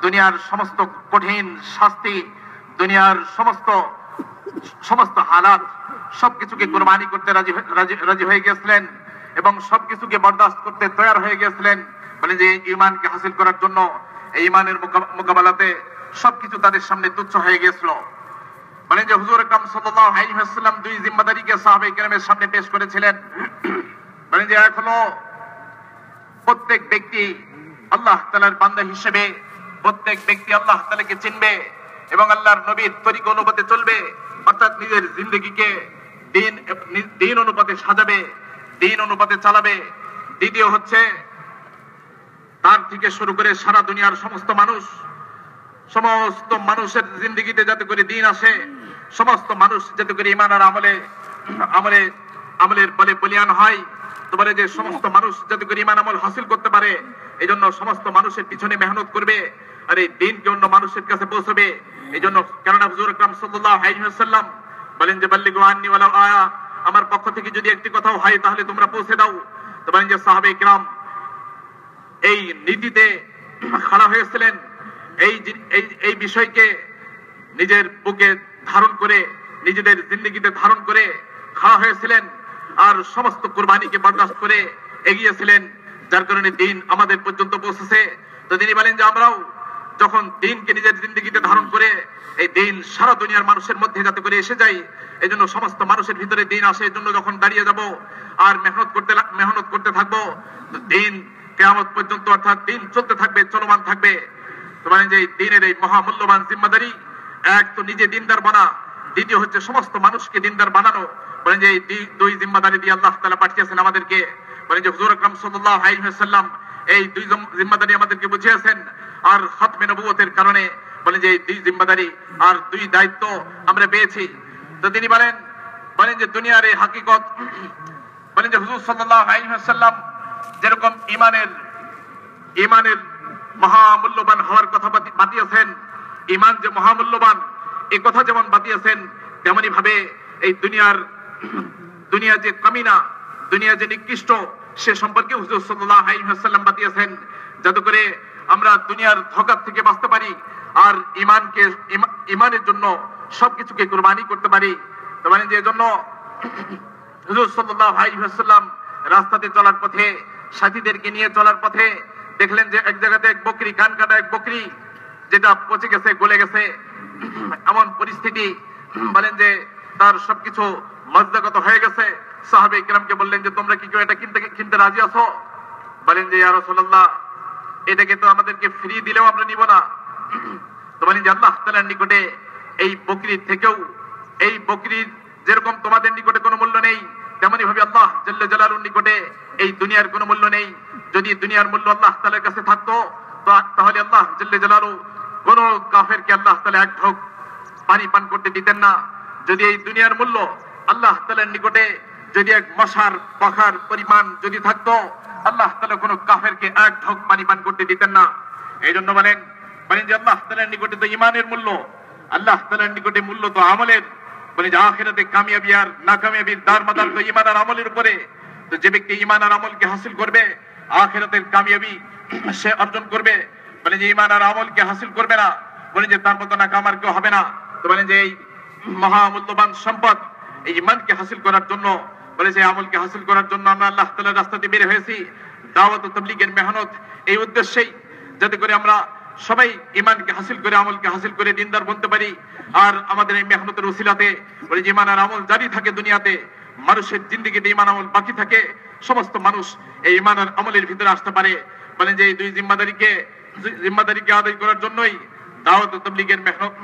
দুনিয়ার সমস্ত কঠিন শাস্তি, দুনিয়ার সমস্ত হালাত, সবকিছুকে কুরবানি করতে রাজি হয়ে গেছিলেন এবং সবকিছুকে বরদাস্ত করতে তৈয়ার হয়ে গেছিলেন। বলেন যে ঈমানকে হাসিল করার জন্য, এই ঈমানের মোকাবেলাতে সবকিছু তাদের সামনে তুচ্ছ হয়ে গেছিল। বলেন যে হুজুর আকরাম সাল্লাল্লাহু আলাইহি ওয়াসাল্লাম দুই জিম্মাদারিকে সাহাবায়ে কেরামের সামনে পেশ করেছিলেন। বলেন যে এখনো প্রত্যেক ব্যক্তি আল্লাহ তাআলার বান্দা হিসেবে, প্রত্যেক ব্যক্তি আল্লাহ তাআলাকে চিনবে এবং আল্লাহর নবীর তরিকা অনুপাতে চলবে, অর্থাৎ নিজের জিন্দেগিকে দিন অনুপাতে সাজাবে, দিন অনুপাতে চালাবে। দ্বিতীয় হচ্ছে তার থেকে শুরু করে সারা দুনিয়ার সমস্ত মানুষের জিন্দেগিতে যাতে করে দিন আসে, সমস্ত মানুষ যাতে করে ঈমান আর আমলের বলে বলিয়ান হয়, তো বলে যে সমস্ত মানুষ যাতে করে ঈমান আমল হাসিল করতে পারে, এই জন্য সমস্ত মানুষের পিছনে মেহনত করবে আর এই দিনকে অন্য মানুষের কাছে পৌঁছবে। এই জন্য কেননা হুজুর আকরাম সাল্লাল্লাহু আলাইহি ওয়াসাল্লাম বলেন যে বাল্লিগু আন্নী ওয়ালাউ আয়া, আমার পক্ষ থেকে যদি একটি কথাও হয় তাহলে তোমরা পৌঁছে দাও। তো বলেন যে সাহাবায়ে কেরাম এই নীতিতে খাড়া হয়েছিলেন, এই বিষয়কে নিজের বুকে ধারণ করে, নিজেদের জিন্দেগিতে ধারণ করে খাড়া হয়েছিলেন, আর সমস্ত কুরবানিকে বরদাস্ত করে এগিয়েছিলেন, যার কারণে দিন আমাদের পর্যন্ত পৌঁছেছে। তো তিনি বলেন যে আমরাও যখন দিনকে নিজের জিন্দেগিতে ধারণ করে এই দিন সারা দুনিয়ার মানুষের মধ্যে যাতে করে এসে যায়, এই জন্য সমস্ত মানুষের ভিতরে দিন আসে, এই জন্য যখন দাঁড়িয়ে যাব আর মেহনত করতে থাকবো, দিন কিয়ামত পর্যন্ত, অর্থাৎ দিন চলতে থাকবে, চলমান থাকবে। তো মানে যে দিনের এই মহামূল্যবান জিম্মাদারি, এক তো নিজে দিনদার বানা, দ্বিতীয় হচ্ছে সমস্ত মানুষকে দিনদার বানানো। বলেন যে এই দুই জিম্মাদারি দিয়ে আল্লাহ তাআলা পাঠিয়েছেন আমাদেরকে। বলেন যে হুজুর আকরাম সাল্লাল্লাহু আলাইহি ওয়াসাল্লাম এই দুই জিম্মাদারি আমাদেরকে বুঝিয়েছেন, আর খতমে নবুয়তের কারণে বলেন যে এই দুই জিম্মাদারি আর দুই দায়িত্ব আমরা পেয়েছি। তো তিনি বলেন যে দুনিয়ার এই হাকিকত, বলেন যে হুজুর সাল্লাল্লাহু আলাইহি ওয়াসাল্লাম যেরকম ঈমানের মহামূল্যবান হওয়ার কথা বাতিয়েছেন, ঈমান যে মহামূল্যবান এই কথা যেমন বাতিয়েছেন, তেমনি ভাবে এই দুনিয়ার দুনিয়া যে কামিনা, দুনিয়া যে নিকৃষ্ট, সে সম্পর্কে হুজুর সাল্লাল্লাহু আলাইহি ওয়াসাল্লাম বাতিয়েছেন, যাতে করে আমরা দুনিয়ার ধোঁকা থেকে বাঁচতে পারি আর ইমানের জন্য সবকিছুকে কুরবানি করতে পারি। তো মানে যে জন্য হুজুর সাল্লাল্লাহু আলাইহি ওয়াসাল্লাম রাস্তাতে চলার পথে, সাথীদেরকে নিয়ে চলার পথে দেখলেন যে এক জায়গাতে এক বকরি, কান কাটা এক বকরি, যেটা পচে গেছে, গলে গেছে, এমন পরিস্থিতি, বলেন যে তার সবকিছু মজ্জাগত হয়ে গেছে। সাহাবে ইকরামকে বললেন যে তোমরা কি কেউ এটা কিনতে রাজি আছো? বলেন যে ইয়া রাসূলুল্লাহ, এটাকে তো আমাদেরকে ফ্রি দিলেও আমরা নিব না। তো বলেন যে আল্লাহ তাআলার নিকটে এই বকরির থেকেও, এই বকরির যেরকম তোমাদের নিকটে কোনো মূল্য নেই, তেমনি ভাবে আল্লাহ জাল্লা জালালুর নিকটে এই দুনিয়ার কোনো মূল্য নেই। যদি দুনিয়ার মূল্য আল্লাহ তাআলার কাছে থাকতো তাহলে আল্লাহ জাল্লা জালালু কোন কাফেরকে আল্লাহ তাআলা এক ঢোক পানি পান করতে দিতেন না। যদি এই দুনিয়ার মূল্য আল্লাহ তাআলার নিকটে যদি এক মশার পাখার পরিমাণ যদি থাকতো, আল্লাহ তাআলা কোন কাফেরকে এক ঢোক পানি পান করতে দিতেন না। এই জন্য বলেন যে আল্লাহ তাআলার নিকটে তো ইমানের মূল্য, আল্লাহ তাআলার নিকটে মূল্য তো আমলের। বলে যে আখিরাতে কামিয়াবি আর নাকামিয়াবির দারমাদার তো ইমান আর আমলের উপরে। তো যে ব্যক্তি ইমান আর আমলকে হাসিল করবে, আখিরাতের কামিয়াবি সে অর্জন করবে। বলে যে ইমান আর আমলকে হাসিল করবে না, বলে যে তার মতো নাকাম আর কেউ হবে না। তো বলেন যে এই মহামূল্যবান সম্পদ, এই ইমানকে হাসিল করার জন্য, বলে যে আমলকে হাসিল করার জন্য আমরা আল্লাহ তাআলার রাস্তাতে বের হয়েছি। দাওয়াত ও তাবলীগের মেহনত এই উদ্দেশ্যেই, যাতে করে আমরা সবাই ইমানকে হাসিল করে, আমলকে হাসিল করে দিনদার বনতে পারি। আর আমাদের এই মেহনতের উসিলাতে বলে যে ইমান আর আমল জারি থাকে দুনিয়াতে, মানুষের জিন্দেগিতে ইমান আমল বাকি থাকে, সমস্ত মানুষ এই ইমান আর আমলের ভিতরে আসতে পারে। বলেন যে এই দুই জিম্মাদারিকে আদায় করার জন্যই দাওয়াত ও তাবলীগের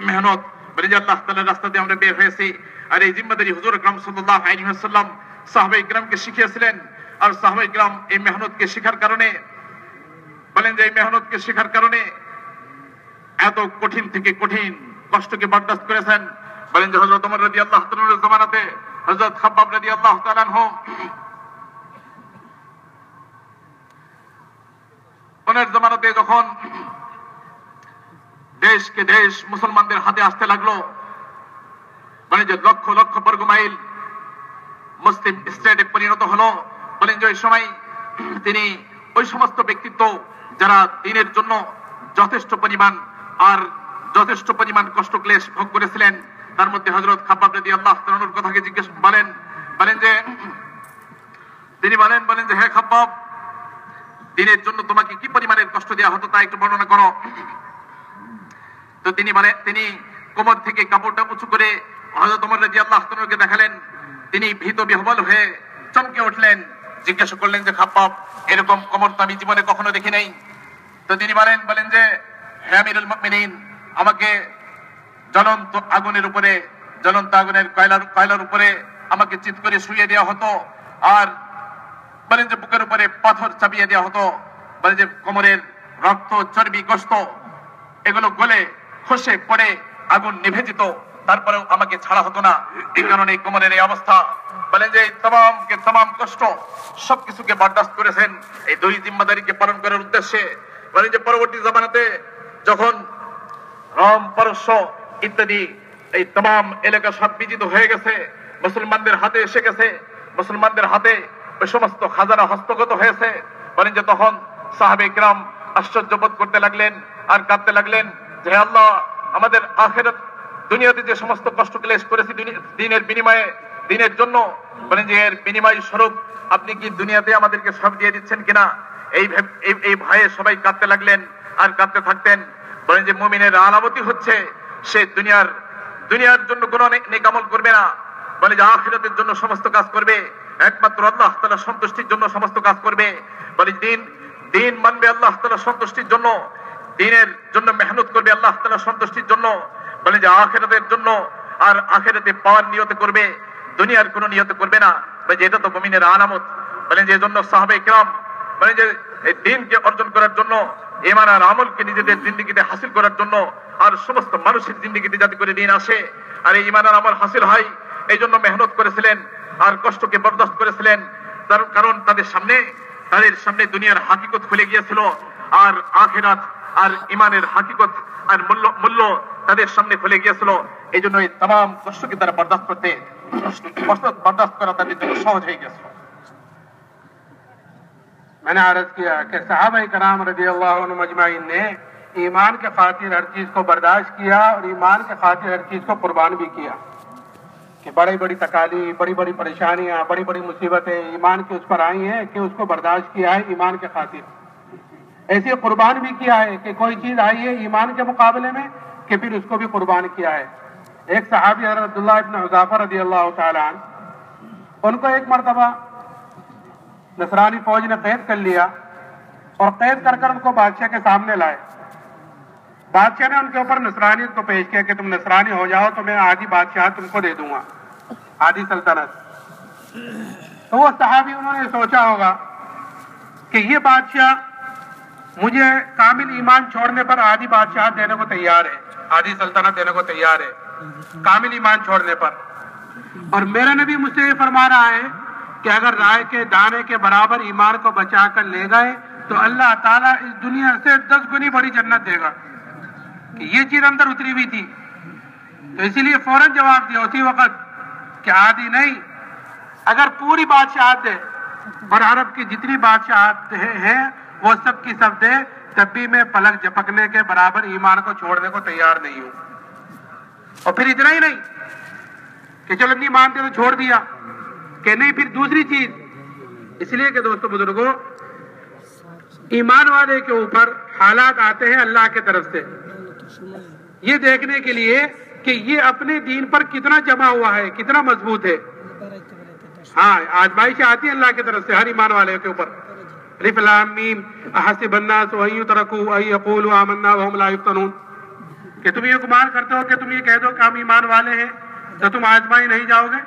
মেহনত, বলে যে আল্লাহ তাআলার রাস্তাতে আমরা বের হয়েছি। আর এই জিম্মাদারি হুজুর আকরাম সাল্লাল্লাহু আলাইহি ওয়াসাল্লাম সাহাবায়ে ইকরামকে শিখিয়েছিলেন। আর সাহাবায়ে ইকরাম এই মেহনতকে শেখার কারণে, বলেন যে এই মেহনতকে শেখার কারণে এত কঠিন থেকে কঠিন কষ্টকে বরদাস্ত করেছেন। বলেন যে হযরত ওমর রাদিয়াল্লাহু তাআলা এর জামানাতে হযরত খাব্বাব রাদিয়াল্লাহু তাআলা আনহু, ওনার জামানাতে যখন দেশকে দেশ মুসলমানদের হাতে আসতে লাগলো, মানে যে লক্ষ লক্ষ বর্গ মাইল মুসলিম স্টেটে পরিণত হলো, বলেন যে ওই সময় তিনি ওই সমস্ত ব্যক্তিত্ব যারা দ্বীনের জন্য যথেষ্ট পরিমাণ কষ্ট ক্লেশ ভোগ করেছিলেন, তার মধ্যে হযরত খাব্বাব রাদিয়াল্লাহু তাআলা আনহুর কথাকে জিজ্ঞেস বলেন যে তিনি বলেন যে হে খাব্বাব, দ্বীনের জন্য তোমাকে কি পরিমাণের কষ্ট দেওয়া হতো তা একটু বর্ণনা করো। তো তিনি কোমর থেকে কাপড়টা উঁচু করে হযরত ওমর রাদিয়াল্লাহু তাআলা আনহুকে দেখালেন। তিনি ভীত বিহ্বল হয়ে চমকে উঠলেন, জিজ্ঞাসা করলেন যে খাব্বাব, এরকম কোমর তো আমি জীবনে কখনো দেখি নাই। তো তিনি বলেন যে হে আমিরুল মুমিনিন, আমাকে জ্বলন্ত আগুনের কয়লার উপরে আমাকে চিৎ করে শুইয়ে দেওয়া হতো, আর বলেন যে বুকের উপরে পাথর চাপিয়ে দেওয়া হতো। বলে যে কোমরের রক্ত, চর্বি, গোশত এগুলো গলে খসে পড়ে আগুন নিভে যেত, তারপরেও আমাকে ছাড়া হতো না। এই কারণে কোমরের এই অবস্থা। বলেন যে তাম কষ্ট সবকিছুকে বরদাস্ত করেছেন এই দুই জিম্মাদারিকে পালন করার উদ্দেশ্যে। বলেন যে পরবর্তী জামানাতে যখন রোম, পারস্য ইত্যাদি এই তাম এলাকা সব বিজিত হয়ে গেছে, মুসলমানদের হাতে এসে গেছে, মুসলমানদের হাতে ওই সমস্ত খাজানা হস্তগত হয়েছে, বলেন যে তখন সাহাবে ইকরাম আশ্চর্য বোধ করতে লাগলেন আর কাঁদতে লাগলেন যে আল্লাহ, আমাদের আখিরাত দুনিয়াতে যে সমস্ত কষ্ট ক্লেশ করেছি দ্বীনের বিনিময়ে, দ্বীনের জন্য, বলেন যে এর বিনিময় স্বরূপ আপনি কি দুনিয়াতে আমাদেরকে সব দিয়ে দিচ্ছেন কিনা। এই ভয়ে সবাই কাঁদতে লাগলেন আর কাঁদতে থাকতেন। বলেন যে মুমিনের আলামতি হচ্ছে সে দুনিয়ার জন্য কোনো নেক আমল করবে না, বলে যে আখিরাতের জন্য সমস্ত কাজ করবে, একমাত্র আল্লাহ তাআলা সন্তুষ্টির জন্য সমস্ত কাজ করবে। বলে দিন মানবে আল্লাহ তাআলা সন্তুষ্টির জন্য, দ্বীনের জন্য মেহনত করবে আল্লাহ তাআলা সন্তুষ্টির জন্য, বলে যে আখিরাতের জন্য, আর আখিরাতে পাওয়ার নিয়তে করবে, দুনিয়ার কোনো নিয়তে করবে না। বলে যে এটা তো মুমিনের আলামত। বলেন যে এজন্য সাহাবায়ে কিরাম বলেন যে এই দ্বীনকে অর্জন করার জন্য, ঈমান আর আমলকে নিজেদের জিন্দেগিতে হাসিল করার জন্য, আর সমস্ত মানুষের জিন্দেগিতে যাতে করে দিন আসে আর এই ঈমান আর আমল হাসিল হয়, এই জন্য মেহনত করেছিলেন আর কষ্টকে বরদাস্ত করেছিলেন। তার কারণ তাদের সামনে দুনিয়ার হাকিকত খুলে গিয়েছিল আর আর ইমানের হাকিকত আর মূল্য তাদের সামনে খুলে গিয়েছিল। এই জন্য এই তাম কষ্টকে তারা বরদাস্ত করা তাদের জন্য সহজ হয়ে গেছে। मैंने अर्ज किया कि सहाबा कराम रज़ी अल्लाह अन्हुम अजमाइन ने ईमान के खातिर हर चीज को बर्दाश्त किया और ईमान के खातिर हर चीज को कुर्बान भी किया कि बड़ी बड़ी तकालीफ, बड़ी बड़ी परेशानियां, बड़ी बड़ी मुसीबतें ईमान की उस पर आई हैं कि उसको बर्दाश्त किया है ईमान के खातिर। ऐसे कुर्बान भी किया है कि कोई चीज आई है ईमान के मुकाबले में कि फिर उसको भी कुर्बान किया है। एक सहाबी हज़रत अब्दुल्लाह इब्न हुज़ाफा रज़ी अल्लाह तआला अन्हु, उनको एक मरतबा नसरानी फौज ने कैद कर लिया और कैद कर कर उनको बादशाह के सामने लाए। बादशाह ने उनके ऊपर नसरानियत को पेश किया कि तुम नसरानी हो जाओ तो मैं आधी बादशाह तुमको दे दूंगा, आधी सल्तनत। तो वो सहाबी उन्होंने सोचा होगा कि ये बादशाह मुझे कामिल ईमान छोड़ने पर आधी बादशाह देने को तैयार है, आधी सल्तनत देने को तैयार है कामिल ईमान छोड़ने पर, और मेरा नबी मुझसे ये फरमा रहा है कि अगर राय के दाने के बराबर ईमान को बचा कर ले गए तो अल्लाह ताला इस दुनिया से 10 गुनी बड़ी जन्नत देगा। कि ये चीज अंदर उतरी हुई थी, तो इसीलिए फौरन जवाब दिया उसी वक्त कि आदि नहीं, अगर पूरी बादशाहत दे और अरब की जितनी बादशाहत है वो सब की सब दे, तब भी मैं पलक झपकने के बराबर ईमान को छोड़ने को तैयार नहीं हूं। और फिर इतना ही नहीं कि चलो नहीं मानते तो छोड़ दिया, कि नहीं फिर दूसरी चीज, इसलिए कि दोस्तों बुजुर्गों, ईमान वाले के ऊपर हालात आते हैं अल्लाह के तरफ से ये देखने के लिए कि ये अपने दीन पर कितना जमा हुआ है, कितना मजबूत है। हाँ, आजमाइश आती है अल्लाह की तरफ से हर ईमान वाले के ऊपर। अलिफ लाम मीम अहसिबन्नास अन युतरकू अन यक़ूलू आमन्ना वहुम ला युफ्तनून, कि तुम ये गुमान करते हो कि तुम ये कह दो कि हम ईमान वाले हैं तो तुम आजमाई नहीं जाओगे।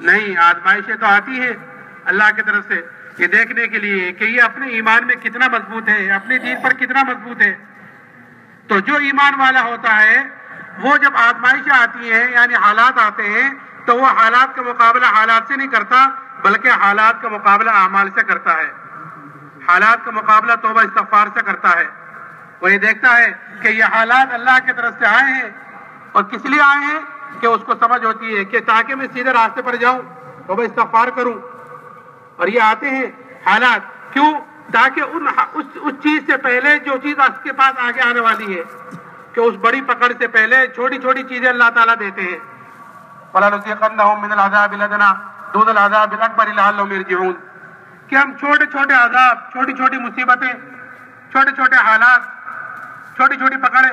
नहीं, आजमाइशें तो आती है अल्लाह की तरफ से ये देखने के लिए कि ये अपने ईमान में कितना मजबूत है, अपने दीन पर कितना मजबूत है। तो जो ईमान वाला होता है वो जब आजमाइशें आती हैं यानी हालात आते हैं तो वो हालात का मुकाबला हालात से नहीं करता बल्कि हालात का मुकाबला अमाल से करता है, हालात का मुकाबला तौबा इस्तिग़फ़ार से करता है। वो ये देखता है कि ये हालात अल्लाह की तरफ से आए हैं और किस लिए आए हैं कि उसको समझ होती है कि ताकि मैं सीधे रास्ते पर जाऊं, तौबा इस्तिग़फ़ार करूं। और ये आते हैं हालात क्यों? ताकि उस चीज से पहले जो चीज उसके पास आगे आने वाली है कि उस बड़ी पकड़ से पहले छोटी छोटी चीजें अल्लाह ताला देते हैं। वलनुज़िक़न्नहुम मिनल अज़ाबिल अदना दूनल अज़ाबिल अकबर लअल्लहुम यरजिऊन, कि हम छोटे छोटे अज़ाब, छोटी छोटी मुसीबतें, छोटे छोटे हालात, छोटी छोटी पकड़े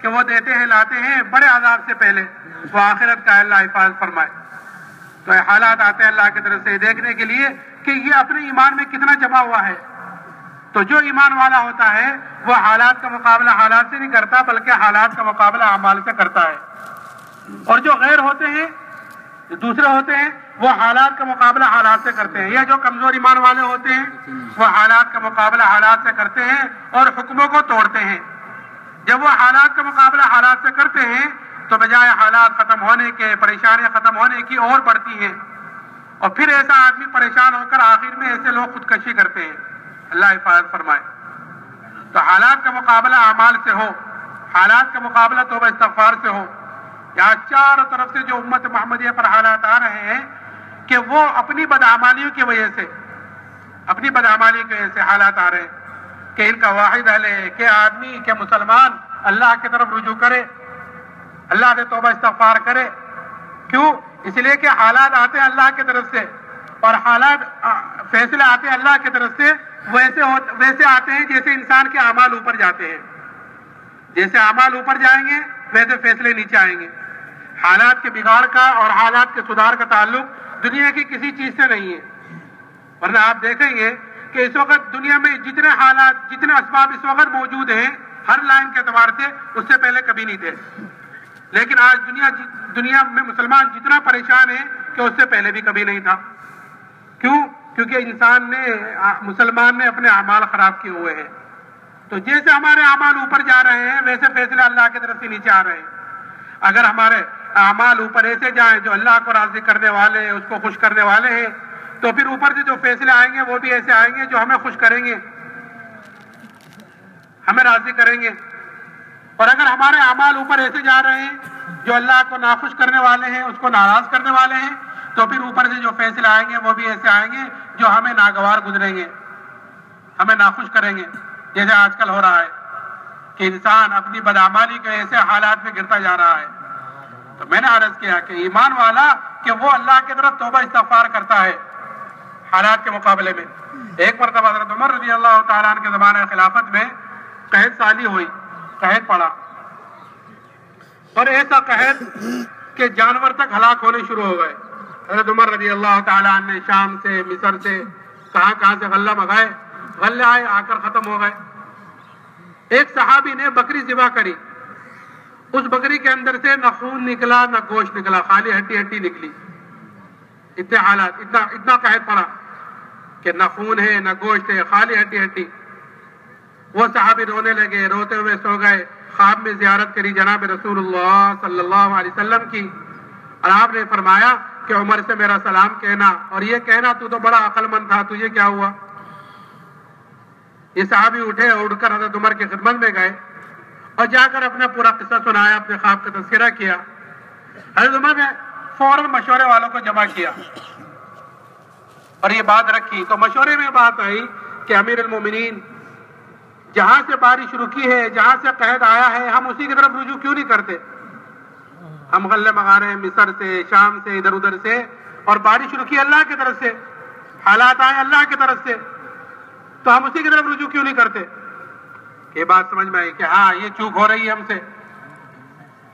कि वो देते हैं, लाते हैं बड़े अज़ाब से पहले, वो आखिरत का अल्लाह हिफाज़त फरमाए। तो ये हालात आते हैं अल्लाह की तरफ से देखने के लिए कि ये अपने ईमान में कितना जमा हुआ है। तो जो ईमान वाला होता है वो हालात का मुकाबला हालात से नहीं करता बल्कि हालात का मुकाबला अमाल से करता है। और जो गैर होते हैं, जो दूसरे होते हैं, वो हालात का मुकाबला हालात से करते हैं। ये जो कमजोर ईमान वाले होते हैं वो हालात का मुकाबला हालात से करते हैं और हुक्मों को तोड़ते हैं। जब वो हालात का मुकाबला हालात से करते हैं तो बजाय हालात खत्म होने के, परेशानियां खत्म होने की और बढ़ती हैं और फिर ऐसा आदमी परेशान होकर आखिर में ऐसे लोग खुदकशी करते हैं। अल्लाह हिफाजत फरमाए। तो हालात का मुकाबला अमाल से हो, हालात का मुकाबला तौबा इस्तिग़फ़ार से हो। यहाँ चारों तरफ से जो उम्मत मोहम्मदिया पर हालात आ रहे हैं कि वो अपनी बदआमालियों की वजह से, अपनी बदआमाली की वजह से हालात आ रहे हैं कि इनका वाहिद हल है कि आदमी के मुसलमान अल्लाह की तरफ रुजू करे, अल्लाह से तौबा इस्तिग़फ़ार करे। क्यों? इसलिए कि हालात आते हैं अल्लाह की तरफ से और हालात फैसले आते हैं अल्लाह की तरफ से वैसे आते हैं जैसे इंसान के अमाल ऊपर जाते हैं। जैसे अमाल ऊपर जाएंगे वैसे फैसले नीचे आएंगे। हालात के बिगाड़ का और हालात के सुधार का ताल्लुक दुनिया की किसी चीज से नहीं है। वरना आप देखेंगे कि इस वक्त दुनिया में जितने हालात, जितने असबाब इस वक्त मौजूद हैं हर लाइन के एतबार से, उससे पहले कभी नहीं थे। लेकिन आज दुनिया में मुसलमान जितना परेशान है कि उससे पहले भी कभी नहीं था। क्यों? क्योंकि इंसान ने, मुसलमान ने अपने अमाल खराब किए हुए हैं। तो जैसे हमारे अमाल ऊपर जा रहे हैं वैसे फैसले अल्लाह की तरफ से नीचे आ रहे हैं। अगर हमारे अमाल ऊपर ऐसे जाएं जो अल्लाह को राज़ी करने वाले, उसको खुश करने वाले हैं, तो फिर ऊपर से जो फैसले आएंगे वो भी ऐसे आएंगे जो हमें खुश करेंगे। हमें राजी करेंगे। और अगर हमारे अमाल ऊपर ऐसे जा रहे हैं जो अल्लाह को नाखुश करने वाले हैं, उसको नाराज करने वाले हैं, तो फिर ऊपर से जो फैसले आएंगे वो भी ऐसे आएंगे जो हमें नागवार गुजरेंगे, हमें नाखुश करेंगे। जैसे आजकल हो रहा है कि इंसान अपनी बदआमाली के ऐसे हालात में गिरता जा रहा है। तो मैंने अर्ज किया कि ईमान वाला कि वो अल्लाह की तरफ तौबा इस्तगफार करता है हालात के मुकाबले में। एक मरतबा हज़रत उमर रज़ी अल्लाह तआला अन्हु के ज़माने खिलाफत में कहत साली हुई, कहत पड़ा, और ऐसा कहत कि जानवर तक हलाक होने शुरू हो गए। हज़रत उमर रज़ी अल्लाह तआला अन्हु ने शाम से, मिस्र से, कहां से गल्ला मंगाए, गल्ले आए, आकर खत्म हो गए। एक सहाबी ने बकरी ज़िबा करी, उस बकरी के अंदर से न खून निकला न गोश्त निकला, खाली हड्डी हड्डी निकली। इतने हालात, इतना कहत पड़ा कि न खून है न गोश्त है, खाली हड्डी हड्डी। वो सहाबी रोने लगे, रोते हुए सो गए। ख्वाब में जियारत करी जनाब रसूलुल्लाह सल्लल्लाहु अलैहि वसल्लम की, और आपने फरमाया कि उमर से मेरा सलाम कहना, और ये कहना तू तो बड़ा अक्लमंद था, तुझे क्या हुआ। ये सहाबी उठे और उठकर हज़रत उमर की खिदमत में गए और जाकर अपना पूरा किस्सा सुनाया, अपने ख्वाब का तज़किरा किया। हज़रत उमर ने फौरन मशवरे वालों को जमा किया और ये बात रखी। तो मशवरे में बात आई कि अमीरुल मोमिनीन, जहां से बारिश रुकी है, जहां से कहत आया है, हम उसी की तरफ रुजू क्यों नहीं करते। हम गल्ले मंगा रहे हैं मिस्र से, शाम से, इधर उधर से, और बारिश रुकी अल्लाह की तरफ से, हालात आए अल्लाह की तरफ से, तो हम उसी की तरफ रुजू क्यों नहीं करते। ये बात समझ में आई कि हाँ ये चूक हो रही है हमसे।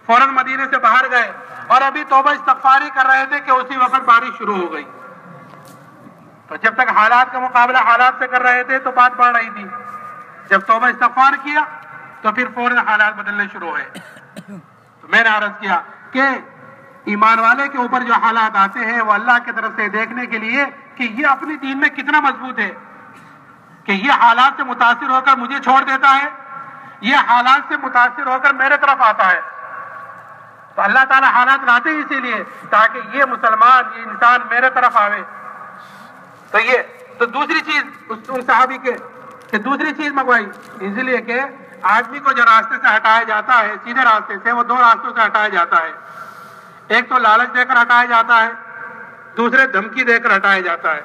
फौरन मदीने से बाहर गए और अभी तौबा इस्तगफारी कर रहे थे कि उसी वक्त बारिश शुरू हो गई। तो जब तक हालात का मुकाबला हालात से कर रहे थे तो बात बढ़ रही थी, जब तौबा इस्तगफार किया तो फिर फौरन हालात बदलने शुरू हुए। तो मैंने अर्ज किया कि ईमान वाले के ऊपर जो हालात आते हैं वो अल्लाह की तरफ से देखने के लिए कि ये अपनी दीन में कितना मजबूत है, कि ये हालात से मुतासिर होकर मुझे छोड़ देता है, ये हालात से मुतासिर होकर मेरे तरफ आता है। तो अल्लाह ताला हालात लाते ही इसीलिए ताकि ये मुसलमान, ये इंसान मेरे तरफ आवे। तो ये तो दूसरी चीज उन सहाबी के कि दूसरी चीज मंगवाई, इसलिए कि आदमी को जो रास्ते से हटाया जाता है, सीधे रास्ते से, वो दो रास्तों से हटाया जाता है। एक तो लालच देकर हटाया जाता है, दूसरे धमकी देकर हटाया जाता है।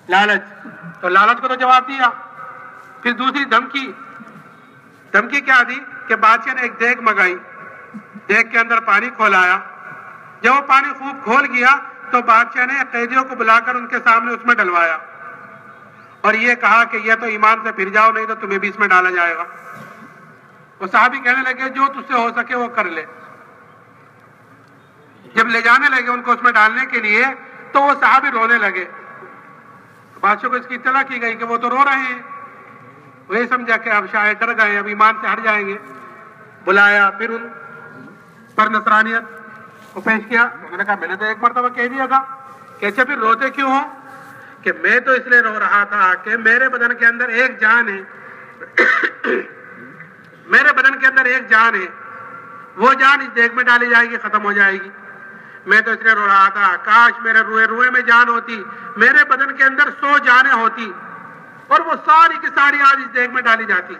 लालच, तो लालच को तो जवाब दिया, फिर दूसरी धमकी। धमकी क्या दी कि बादशाह ने एक देग मंगाई, देग के अंदर पानी खोलाया। जब वो पानी खूब खोल गया तो बादशाह ने कैदियों को बुलाकर उनके सामने उसमें डलवाया और ये कहा कि ये तो ईमान से फिर जाओ, नहीं तो तुम्हें भी इसमें डाला जाएगा। वो साहबी कहने लगे जो तुझसे हो सके वो कर ले। जब ले जाने लगे उनको उसमें डालने के लिए तो वो साहबी रोने लगे। बादशाह को इसकी इत्तला की गई कि वो तो रो रहे हैं। वही समझा कि अब शायद डर गए, अब ईमान से हट जाएंगे। बुलाया, फिर उन पर नसरानियत को पेश किया। उन्होंने कहा मैंने तो एक मरतबा कह दिया था। कैसे फिर रोते क्यों हो? कि मैं तो इसलिए रो रहा था कि मेरे बदन के अंदर एक जान है मेरे बदन के अंदर एक जान है, वो जान इस देग में डाली जाएगी, खत्म हो जाएगी। मैं तो इसलिए रो रहा था काश मेरे रुए में जान होती, मेरे बदन के अंदर 100 जानें होती और वो सारी की सारी आज इस देग में डाली जाती।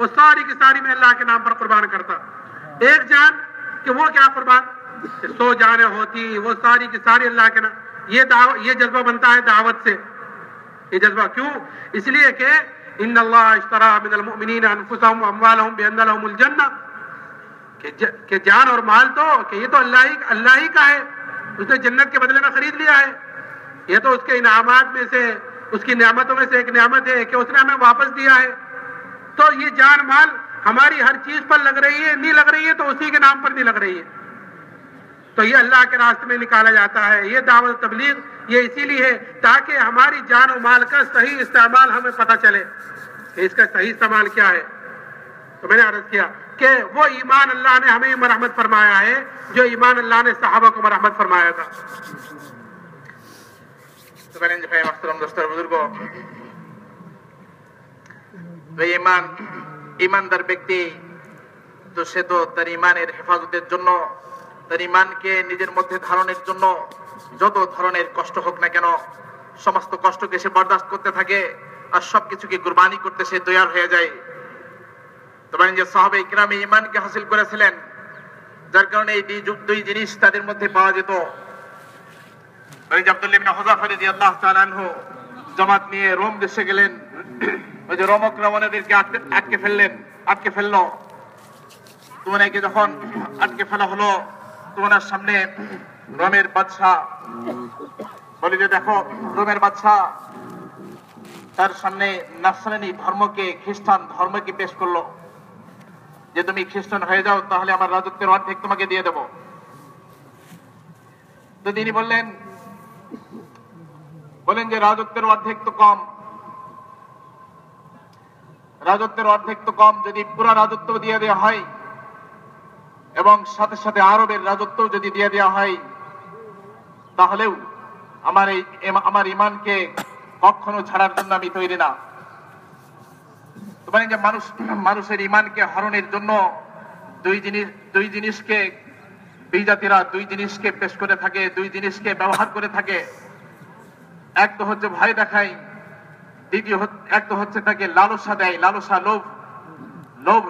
वो सारी की सारी मैं अल्लाह के नाम पर कुर्बान करता। एक जान कि वो क्या कुर्बान, 100 जानें होती, वो सारी की सारी अल्लाह के नाम। ये जज्बा बनता है दावत से। ये जज्बा क्यों? इसलिए कि इन्नल्लाह इश्तरा मिनल मुमिनीना अनफुसहुम व अमवालहुम बिअन्ना लहुमुल जन्नह, कि जान और माल तो कि ये तो अल्लाह ही का है, उसने जन्नत के बदले में खरीद लिया है। ये तो उसके इनामात में से, उसकी नेमतों में से एक नेमत है कि उसने हमें वापस दिया है। तो ये जान माल हमारी हर चीज पर लग रही है, नहीं लग रही है तो उसी के नाम पर नहीं लग रही है। तो ये अल्लाह के रास्ते में निकाला जाता है। ये दावत तबलीग ये इसीलिए है ताकि हमारी जान और माल का सही इस्तेमाल हमें पता चले कि इसका सही इस्तेमाल क्या है। तो मैंने अर्ज किया कि वो ईमान अल्लाह ने हमें मरहमत फरमाया है जो ईमान अल्लाह ने सहाबा को मरहमत फरमाया था। तो दोस्तों बुजुर्गों, ইমানদার ব্যক্তি তো সে তো তার ইমানের হেফাজতের জন্য, তার ইমানকে নিজের মধ্যে ধারণের জন্য যত ধরনের কষ্ট হোক না কেন সমস্ত কষ্টকে সে বরদাস্ত করতে থাকে আর সবকিছুকে কুরবানি করতে সে তৈয়ার হয়ে যায়। তো বলেন যে সাহাবায়ে কিরামে ঈমানকে হাসিল করেছিলেন, যার কারণে এই দুই জিনিস তাদের মধ্যে পাওয়া যেত। আব্দুল্লাহ ইবনে হুযাফা রাদিয়াল্লাহু তাআলা আনহু জামাত নিয়ে রোম দেশে গেলেন। ওই যে রোমক রাবণদেরকে আটকে ফেললো। তোমাকে যখন আটকে ফেলা হলো, তোমার সামনে রোমের বাদশাহ বলে যে দেখো, রোমের বাদশাহ তার সামনে নাসরানী ধর্মকে, খ্রিস্টান ধর্মকে পেশ করলো যে তুমি খ্রিস্টান হয়ে যাও, তাহলে আমার রাজত্বের অর্ধেক তোমাকে দিয়ে দেব। তো তিনি বললেন যে রাজত্বের অর্ধেক তো কম, যদি পুরো রাজত্ব দিয়ে দেওয়া হয় এবং সাথে সাথে আরবের রাজত্ব যদি দিয়ে দেওয়া হয়, তাহলেও আমার ঈমানকে কখনো ছাড়ার জন্য আমি তৈরি না। তো মানে যে মানুষের ঈমানকে হরণের জন্য দুই জিনিসকে বিজাতিরা দুই জিনিসকে পেশ করে থাকে, দুই জিনিসকে ব্যবহার করে থাকে। এক তো হচ্ছে ভয় দেখায়, এক তো হচ্ছে তাকে লালসা দেয়,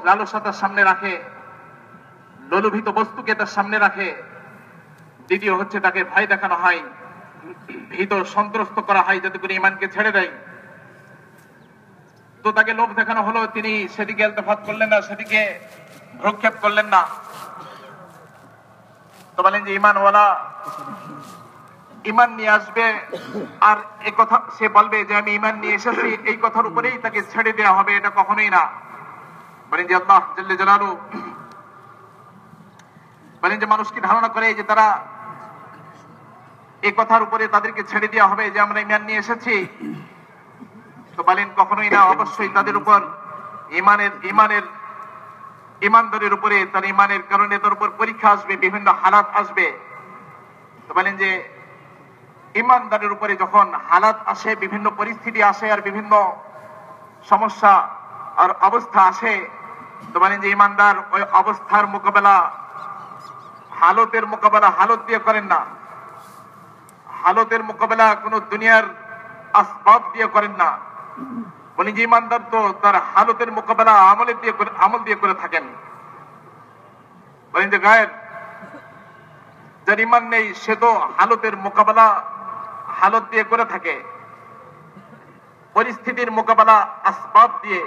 লালসা তার সামনে রাখে, লোলুভিত বস্তুকে তার সামনে রাখে। দ্বিতীয় হচ্ছে তাকে ভয় দেখানো হয়, ভীত সন্ত্রস্ত করা হয় যাতে করে ঈমানকে ছেড়ে দেয়। তো তাকে লোভ দেখানো হলো, তিনি সেদিকে ইলতিফাত করলেন না, সেদিকে ভ্রুক্ষেপ করলেন না। তো বলেন যে ঈমানওয়ালা ঈমান নিয়ে আসবে, আর এই কথা সে বলবে যে আমি ঈমান নিয়ে এসেছি, এই কথার উপরেই তাকে ছেড়ে দেওয়া হবে, এটা কখনোই না। বলেন যে আল্লাহ জাল্লে জালালুহু বলেন যে মানুষকে ধারণা করে যে তারা এই কথার উপরে তাদেরকে ছেড়ে দেওয়া হবে যে আমরা ঈমান নিয়ে এসেছি। তো বলেন কখনোই না। অবশ্যই তাদের উপর ঈমানদারের উপরে, তার ঈমানের কারণে তার উপর পরীক্ষা আসবে, বিভিন্ন হালাত আসবে। তো বলেন যে ঈমানদারের উপরে যখন হালাত আসে, বিভিন্ন পরিস্থিতি আসে, আর বিভিন্ন সমস্যা আর অবস্থা আসে, তো বলেন যে ঈমানদার ওই অবস্থার মোকাবেলা, হালতের মোকাবেলা হালত দিয়ে করেন না, হালতের মোকাবেলা কোন দুনিয়ার আসবাব দিয়ে করেন না। বলি যে ঈমানদার তো তার হালতের মোকাবেলা আমল দিয়ে করে থাকেন। বলেন যে গায়ের যার ঈমান নেই, সে তো হালতের মোকাবেলা হালত দিয়ে করে থাকে, পরিস্থিতির মোকাবেলা আসবাব দিয়ে,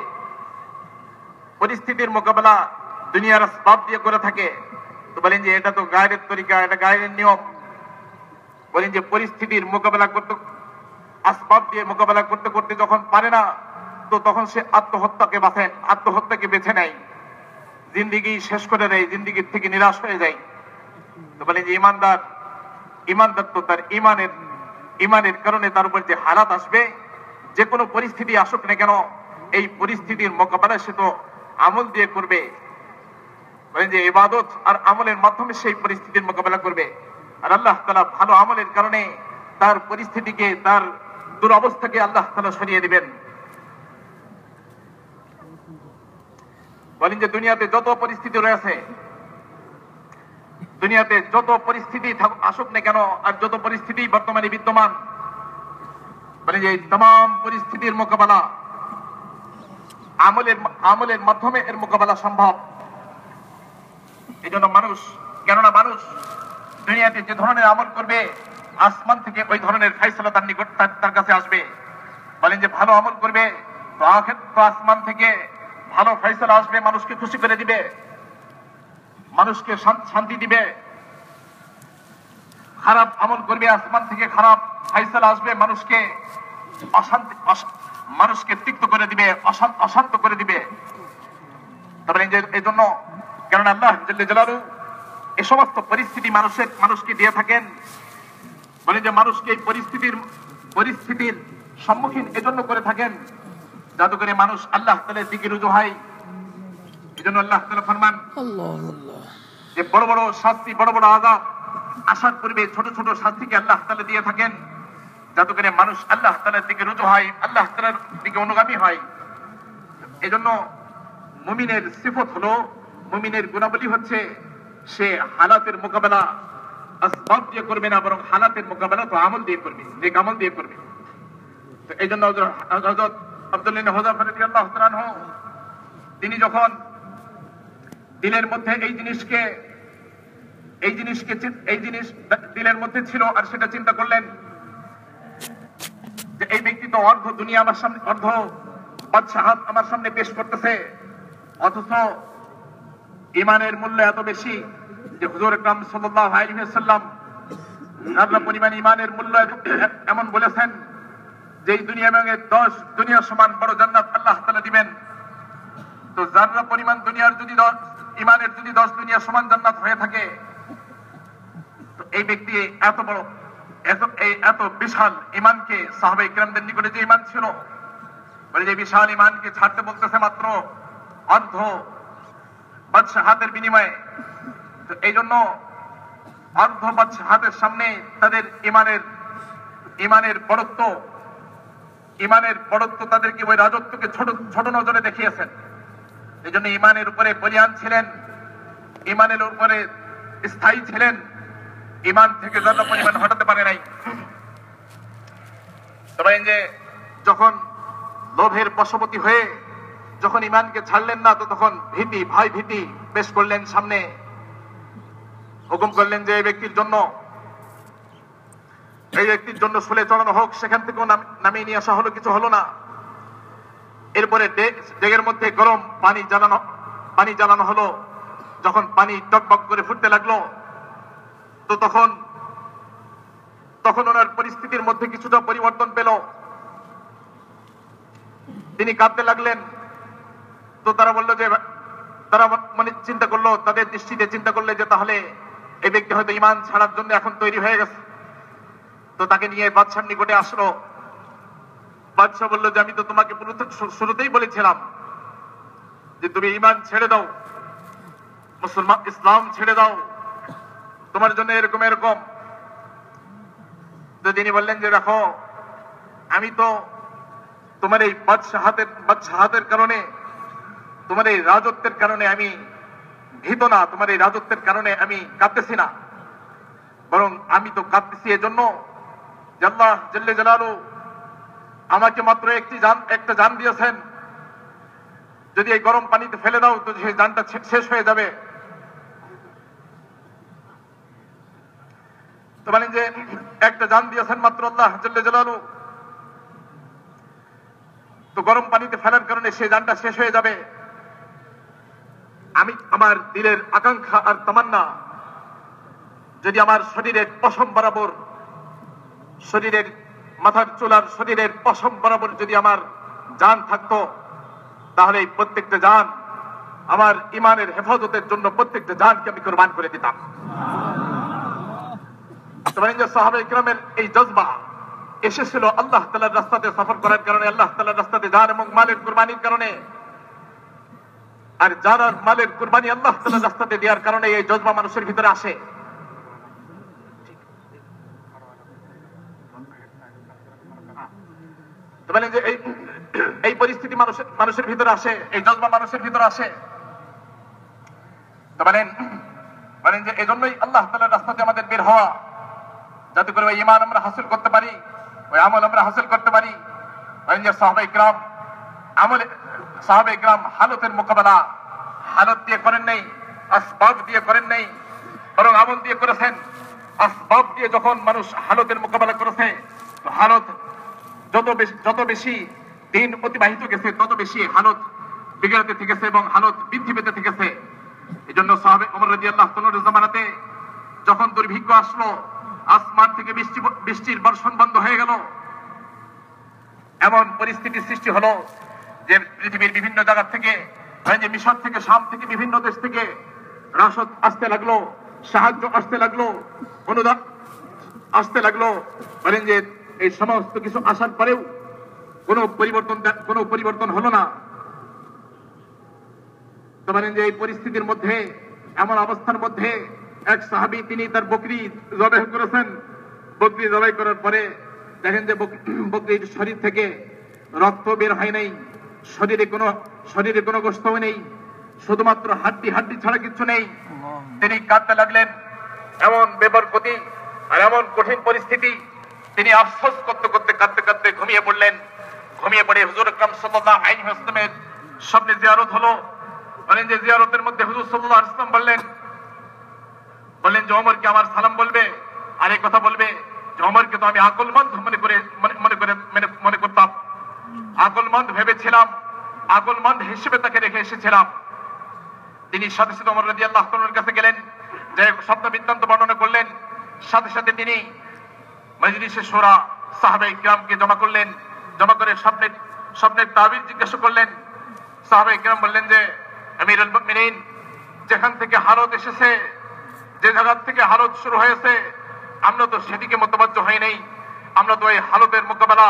পরিস্থিতির মোকাবেলা দুনিয়ার আসবাব দিয়ে করে থাকে। তো বলেন যে এটা তো গায়ের তরিকা, এটা গায়ের নিয়ম। বলেন যে পরিস্থিতির মোকাবেলা করতে, আসবাব দিয়ে মোকাবেলা করতে করতে যখন পারে না, তো তখন সে আত্মহত্যাকে বেছে নেয়, জিন্দিগি শেষ করে দেয়, জিন্দিগির থেকে নিরাশ হয়ে যায়। তো বলেন যে ঈমানদার তো তার ঈমানের কারণে তার উপর যে হালাত আসবে, যে কোনো পরিস্থিতি আসুক না কেন, এই পরিস্থিতির মোকাবেলা সে তো আমল দিয়ে করবে। বলেন যে ইবাদত আর আমলের মাধ্যমে সেই পরিস্থিতির মোকাবেলা করবে। আর আল্লাহ তাআলা ভালো আমলের কারণে তার পরিস্থিতিকে, তার দুরবস্থাকে আল্লাহ তাআলা সরিয়ে দিবেন। বলেন যে দুনিয়াতে যত পরিস্থিতি রয়েছে, দুনিয়াতে যত পরিস্থিতি আসুক না কেন, আর যত পরিস্থিতি বর্তমানে বিদ্যমান, বলেন যে এই तमाम পরিস্থিতির মোকাবেলা আমলের মাধ্যমে এর মোকাবেলা সম্ভব। এই জন্য কেননা মানুষ দুনিয়াতে যে ধরনের আমল করবে, আসমান থেকে ওই ধরনের ফয়সালা তার নিকট, তার কাছে আসবে। বলেন যে ভালো আমল করবে, তো আসমান থেকে ভালো ফয়সালা আসবে, মানুষকে খুশি করে দিবে, মানুষকে শান্তি দিবে। খারাপ আমল করবে, আসমান থেকে খারাপ ফয়সালা আসবে, মানুষকে তিক্ত করে দিবে, অশান্ত করে দিবে। তবে এই জন্য কেননা আল্লাহ জাল্লে জালালুহু এই সমস্ত পরিস্থিতি মানুষকে দিয়ে থাকেন। বলে যে মানুষকে এই পরিস্থিতির সম্মুখীন এজন্য করে থাকেন যাতে করে মানুষ আল্লাহ তাআলার দিকে রুজু হয়। এজন্য আল্লাহ তাআলা ফরমান যে বড় বড় শাস্তি, বড় বড় আযাব আসার পূর্বে ছোট ছোট শাস্তিকে আল্লাহ তাআলা দিয়ে থাকেন যাতে করে মানুষ আল্লাহ তাআলার দিকে রুজু হয়, আল্লাহ তাআলার দিকে অনুগামী হয়। এজন্য মুমিনের সিফত হলো, মুমিনের গুণাবলী হচ্ছে সে হালাতের মোকাবেলা আসবাব দিয়ে করবে না, বরং হালাতের মোকাবেলা তো আমল দিয়ে করবে, নেক আমল দিয়ে করবে। তো এই জন্য হযরত আব্দুল্লাহ ইবনে হুযাফা রাদিয়াল্লাহু তাআলা আনহু তিনি যখন দিলের মধ্যে এই জিনিস দিলের মধ্যে ছিল আর সেটা চিন্তা করলেন যে এই ব্যক্তি তো অর্ধ দুনিয়া আমার সামনে, অর্ধ বাদশাহাত আমার সামনে পেশ করতেছে, অথচ ইমানের মূল্য এত বেশি যে হুজুর আকরাম সাল্লাল্লাহু আলাইহি ওয়াসাল্লাম যারা পরিমাণ ইমানের মূল্য এমন বলেছেন যে এই দুনিয়া এবং 10 দুনিয়া সমান বড় জান্নাত আল্লাহ তাআলা দিবেন। তো যারা পরিমাণ দুনিয়ার যদি ইমানের যদি 10 দুনিয়া সমান জান্নাত হয়ে থাকে, তো এই ব্যক্তি এত বড় এত বিশাল ইমানকে, সাহাবায়ে কিরামদের নিকটে যে ইমান ছিল, বলে যে বিশাল ইমানকে ছাড়তে বলতেছে মাত্র অর্ধ বাদশাহাতের বিনিময়ে। তো এই জন্য অর্ধ বাদশাহাতের সামনে তাদের ইমানের বড়ত্ব তাদেরকে ওই রাজত্বকে ছোট নজরে দেখিয়েছেন। এই জন্য ইমানের উপরে বলিয়ান ছিলেন, ইমানের উপরে স্থায়ী ছিলেন, ইমান থেকে যত পরিমাণ হটাতে পারে নাই। তবে যে যখন লোভের বশবর্তী হয়ে যখন ইমানকে ছাড়লেন না, তো তখন ভয় ভীতি পেশ করলেন সামনে, হুকুম করলেন যে এই ব্যক্তির জন্য শুলে চড়ানো হোক। সেখান থেকেও নামিয়ে নিয়ে আসা হলো, কিছু হলো না। এরপরে ডেগের মধ্যে গরম পানি জ্বালানো হলো। যখন পানি টকবক করে ফুটতে লাগলো, তো তখন ওনার পরিস্থিতির মধ্যে কিছুটা পরিবর্তন পেল, তিনি কাঁদতে লাগলেন। তো তারা বলল যে, তারা মানে চিন্তা করলো, তাদের দৃষ্টিতে চিন্তা করলে যে তাহলে এই ব্যক্তি হয়তো ইমান ছাড়ার জন্য এখন তৈরি হয়ে গেছে। তো তাকে নিয়ে বাদশার নিকটে আসলো। বাদশাহ বলল যে আমি তো তোমাকে শুরুতেই বলেছিলাম যে তুমি ইমান ছেড়ে দাও, ইসলাম ছেড়ে দাও, তোমার জন্য এরকম। তো তিনি বললেন যে দেখো, আমি তো তোমার এই বাদশাহাতের কারণে, তোমার এই রাজত্বের কারণে আমি ভীত না, তোমার এই রাজত্বের কারণে আমি কাঁদতেছি না, বরং আমি তো কাঁদতেছি এজন্য যে আল্লাহ জাল্লে জালালু আমাকে মাত্র একটা জান দিয়েছেন। যদি এই গরম পানিতে ফেলে দাও তো সেই জানটা শেষ হয়ে যাবে। তো বলেন যে একটা জান দিয়েছেন মাত্র আল্লাহ জাল্লে জালালু, তো গরম পানিতে ফেলার কারণে সেই জানটা শেষ হয়ে যাবে। আমি আমার দিলের আকাঙ্ক্ষা আর তামান্না, যদি আমার শরীরের পশম বরাবর, শরীরের মাথার চুলার শরীরের পশম বরাবর যদি আমার জান থাকতো, তাহলে এই প্রত্যেকটা জান আমার ইমানের হেফাজতের জন্য প্রত্যেকটা জানকে আমি কুরবান করে দিতাম। সাহাবায়ে কিরামের এই জজবা এসেছিল আল্লাহ তাআলার রাস্তাতে সফর করার কারণে, আল্লাহ তাআলার রাস্তাতে জান এবং মালের কুরবানির কারণে। আর জান আর মালের কুরবানি আল্লাহ তাআলার রাস্তাতে দেওয়ার কারণে এই জজবা মানুষের ভিতরে আসে। তো বলেন যে এই পরিস্থিতি মানুষের ভিতরে আসে, এই জজবা মানুষের ভিতরে আসে। তো বলেন যে এজন্যই আল্লাহ তাআলার রাস্তাতে আমাদের বের হওয়া, যাতে করে ওই ঈমান আমরা হাসিল করতে পারি, ওই আমল আমরা হাসিল করতে পারি। বলেন যে সাহাবায়ে কিরাম হালতের মোকাবেলা হালত দিয়ে করেন নাই, আসবাব দিয়ে করেন নাই, বরং আমল দিয়ে করেছেন। আসবাব দিয়ে যখন মানুষ হালতের মোকাবেলা করেছে, তো হালত যত বেশি দিন অতিবাহিত গেছে, তত বেশি হালত বিগড়তে থেকেছে এবং হালত বৃদ্ধি পেতে থেকেছে। এই জন্য সাহাবে ওমর রাদিয়াল্লাহু তাআলার জামানাতে যখন দুর্ভিক্ষ আসলো, আসমান থেকে বৃষ্টির বর্ষণ বন্ধ হয়ে গেল, এমন পরিস্থিতির সৃষ্টি হলো যে পৃথিবীর বিভিন্ন জায়গা থেকে, যে মিশর থেকে, শাম থেকে, বিভিন্ন দেশ থেকে রাসদ আসতে লাগলো, সাহায্য আসতে লাগলো, অনুদান আসতে লাগলো। বলেন যে এই সমস্ত কিছু আসার পরেও কোনো পরিবর্তন হলো না। তো বলেন যে এই পরিস্থিতির মধ্যে, এমন অবস্থার মধ্যে এক সাহাবী তিনি তার বকরি জবাই করেছেন। বকরি জবাই করার পরে দেখেন যে বকরির শরীর থেকে রক্ত বের হয় নাই, শরীরে কোনো গোশতও নেই, শুধুমাত্র হাড্ডি ছাড়া কিছু নেই। তিনি কাঁদতে লাগলেন। এমন বেবরকতি আর এমন কঠিন পরিস্থিতি, তিনি আফসোস করতে কাঁদতে ঘুমিয়ে পড়লেন। ঘুমিয়ে পড়ে হুজুর আকরাম সাল্লাল্লাহু আলাইহি ওয়াসাল্লামের সামনে জিয়ারত হলো। বলেন যে জিয়ারতের মধ্যে হুজুর সাল্লাল্লাহু আলাইহি ওয়াসাল্লাম বললেন যে ওমরকে আমার সালাম বলবে, আর এই কথা বলবে যে ওমরকে তো আমি আকলমন্দ মনে করতাম, আকলমন্দ ভেবেছিলাম, আকলমন্দ হিসেবে তাকে রেখে এসেছিলাম। তিনি সাথে সাথে ওমর রাদিয়াল্লাহু তাআলার কাছে গেলেন, যে স্বপ্ন বৃত্তান্ত বর্ণনা করলেন। সাথে সাথে তিনি মজলিসে শূরা সাহাবায়ে কিরামকে জমা করলেন। জমা করে স্বপ্নের তাবির জিজ্ঞাসা করলেন। সাহাবায়ে কিরাম বললেন যে আমিরুল মুমিনিন, যেখান থেকে হালত এসেছে, যে জায়গা থেকে হালত শুরু হয়েছে, আমরা তো সেদিকে মোতাবাজ্জ হই নাই। আমরা তো এই হালতের মোকাবেলা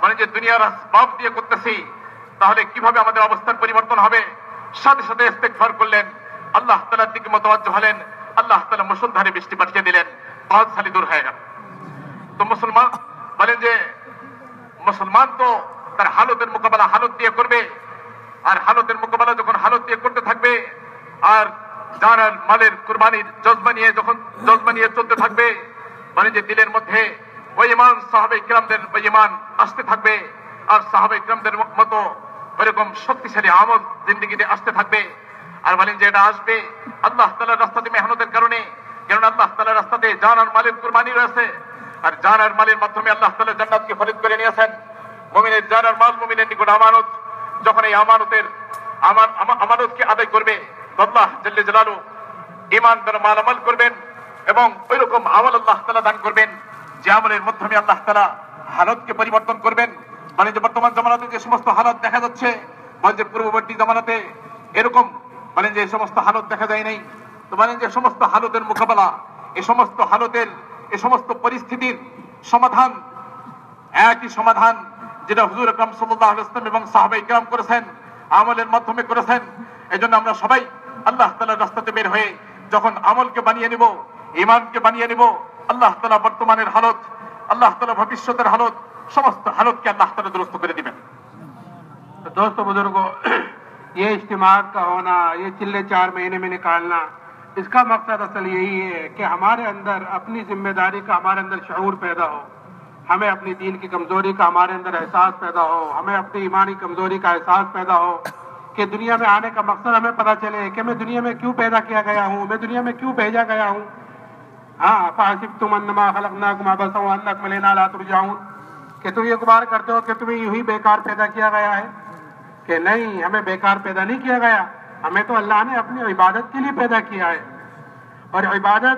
মানে যে দুনিয়ার আসবাব দিয়ে করতেছি, তাহলে কিভাবে আমাদের অবস্থার পরিবর্তন হবে? সাথে সাথে ইস্তেগফার করলেন, আল্লাহ তাআলার দিকে মোতাবাজ্জ হলেন। আল্লাহ তাআলা মুষলধারে বৃষ্টি পাঠিয়ে দিলেন, বহুত সালি দূর হয়ে গেল। তো মুসলমান বলেন যে মুসলমান তো তার হালতের মোকাবেলা হালত দিয়ে করবে, আর হালতের মোকাবেলা যখন হালত দিয়ে করতে থাকবে, আর জান আর মালের কুরবানির জজবা নিয়ে চলতে থাকবে, মানে যে দিলের মধ্যে ওই ঈমান সাহাবায়ে কিরামদের ওই ঈমান আসতে থাকবে, আর সাহাবায়ে কিরামদের মতো ওইরকম শক্তিশালী আমল জিন্দেগিতে আসতে থাকবে। আর বলেন যে এটা আসবে আল্লাহ তাআলার রাস্তাতে মেহনতের কারণে, কারণ আল্লাহ তাআলার রাস্তাতে জান আর মালের কুরবানি রয়েছে, আর জান আর মালের মাধ্যমে আল্লাহ তাআলা জান্নাতকে খরিদ করে নিয়েছেন। মুমিনের জান আর মাল মুমিনের নিকট আমানত। যখন এই আমানতকে আদায় করবে, আল্লাহ জাল্লে জালালু ঈমান দ্বারা মালামাল করবেন, এবং ওইরকম আমল আল্লাহ তাআলা দান করবেন যে আমলের মাধ্যমে আল্লাহ তাআলা হালতকে পরিবর্তন করবেন। মানে যে বর্তমান জামানাতে যে সমস্ত হালত দেখা যাচ্ছে, মানে যে পূর্ববর্তী জামানাতে এরকম মানে যে সমস্ত হালত দেখা যায় নাই। তো মানে যে সমস্ত হালতের মোকাবেলা, এই সমস্ত পরিস্থিতির সমাধান একই সমাধান যেটা হুজুর আকরাম সাল্লাল্লাহু আলাইহি ওয়াসাল্লাম এবং সাহাবায়ে কিরাম করেছেন, আমলের মাধ্যমে করেছেন। এজন্য আমরা সবাই আল্লাহ তাআলার রাস্তাতে বের হয়ে যখন আমলকে বানিয়ে নিব, ঈমানকে বানিয়ে নিব, আল্লাহ তাআলা বর্তমানের হালত, আল্লাহ তাআলা ভবিষ্যতের হালত, সমস্ত হালতকে আল্লাহ তাআলা দুরুস্ত করে দিবেন। तो दोस्तों बुजुर्गों, ये इज्तिमा का होना, ये चिल्ले 4 महीने में निकालना, इसका मकसद असल यही है कि हमारे अंदर अपनी जिम्मेदारी का हमारे अंदर शऊर पैदा हो, हमें अपनी दीन की कमजोरी का हमारे अंदर एहसास पैदा हो, हमें अपनी ईमानी कमजोरी का एहसास पैदा हो, कि दुनिया में आने का मकसद हमें पता चले कि मैं दुनिया में क्यों पैदा किया गया हूँ, मैं दुनिया में क्यों भेजा गया हूँ। हाँ, फ़हसिब्तुम अन्नमा खलक़नाकुम अबसन व अन्नकुम इलैना ला तुरजऊन, कि तुम ये गुमान करते हो कि तुम्हें यूं ही बेकार पैदा किया गया है, कि नहीं, हमें बेकार पैदा नहीं किया गया, हमें तो अल्लाह ने अपनी इबादत के लिए पैदा किया है। और इबादत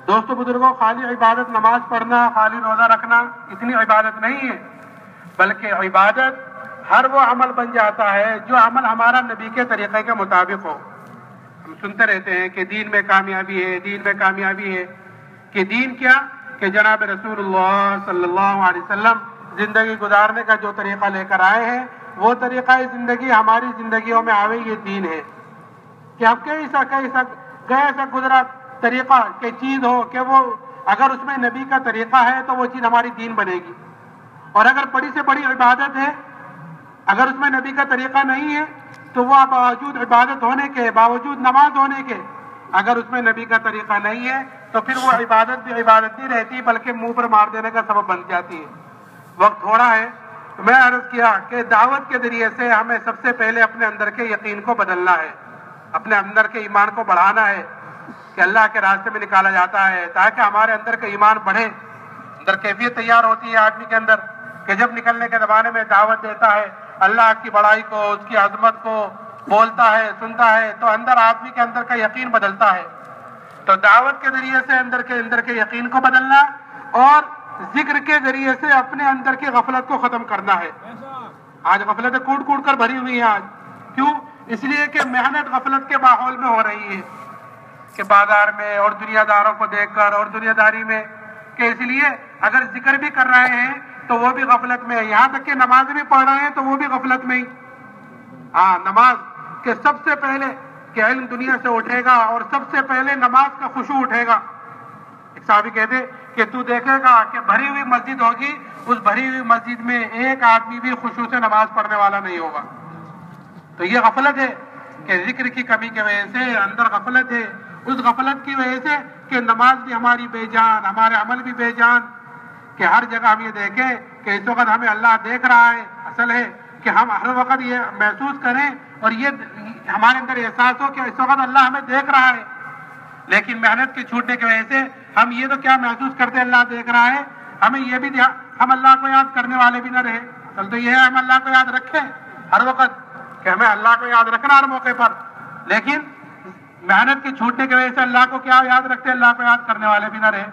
दोस्तों बुजुर्गों, खाली इबादत नमाज पढ़ना, खाली रोजा रखना इतनी इबादत नहीं है, बल्कि इबादत हर वो अमल बन जाता है जो अमल हमारा नबी के तरीके के मुताबिक हो। हम सुनते रहते हैं कि दीन में कामयाबी है, दीन में कामयाबी है, कि दीन क्या, कि जनाब रसूलुल्लाह सल्लल्लाहु अलैहि वसल्लम जिंदगी गुजारने का जो तरीका लेकर आए हैं, वो तरीका जिंदगी हमारी जिंदगियों में आवे, ये दीन है। कि अब कैसा गुजरा तरीका की चीज हो कि वो अगर उसमें नबी का तरीका है तो वो चीज हमारी दीन बनेगी, और अगर बड़ी से बड़ी इबादत है, अगर उसमें नबी का तरीका नहीं है तो वो बावजूद इबादत होने के, बावजूद नमाज होने के, अगर उसमें नबी का तरीका नहीं है तो फिर वो इबादत भी इबादत नहीं रहती, बल्कि मुंह पर मार देने का सबब बन जाती है। वक्त थोड़ा है, तो मैं अर्ज किया कि दावत के जरिए से हमें सबसे पहले अपने अंदर के यकीन को बदलना है, अपने अंदर के ईमान को बढ़ाना है, कि अल्लाह के रास्ते में निकाला जाता है ताकि हमारे अंदर का ईमान बढ़े। अंदर कैफियत तैयार होती है आदमी के अंदर कि जब निकलने के ज़माने में दावत देता है, अल्लाह की बड़ाई को, उसकी अजमत को बोलता है, सुनता है, तो अंदर आदमी के अंदर का यकीन बदलता है। तो दावत के जरिए से अंदर के यकीन को बदलना, और जिक्र के जरिए से अपने अंदर की गफलत को खत्म करना है। आज गफलत कूट कूट कर भरी हुई है आज, क्यों? इसलिए कि मेहनत गफलत के माहौल में हो रही है, कि बाजार में और दुनियादारों को देखकर और दुनियादारी में, कि इसलिए अगर जिक्र भी कर रहे हैं तो वो भी गफलत में है, यहाँ तक कि नमाज भी पढ़ रहे हैं तो वो भी गफलत में ही। हाँ, नमाज के सबसे पहले कि इल्म दुनिया से उठेगा, और सबसे पहले नमाज का खुशू उठेगा। एक साहबी कहते कि तू देखेगा कि भरी हुई मस्जिद होगी, उस भरी हुई मस्जिद में एक आदमी भी खुशू से नमाज पढ़ने वाला नहीं होगा। तो ये गफलत है कि जिक्र की कमी की वजह से अंदर गफलत है, उस गफलत की वजह से कि नमाज भी हमारी बेजान, हमारे अमल भी बेजान, कि हर जगह हम ये देखें कि इस वक्त हमें अल्लाह देख रहा है। असल है कि हम हर वक्त ये महसूस करें और ये हमारे अंदर एहसास हो कि इस वक्त अल्लाह हमें देख रहा है। लेकिन मेहनत के छूटने की वजह से हम ये तो क्या महसूस करते हैं अल्लाह देख रहा है, हमें ये भी हम अल्लाह को याद करने वाले भी ना रहे। असल तो ये है हम अल्लाह को याद रखें हर वक्त कि हमें अल्लाह को याद रखना हर मौके पर, लेकिन मेहनत के छूटने की वजह से अल्लाह को क्या याद रखते, अल्लाह को याद करने वाले भी ना रहे।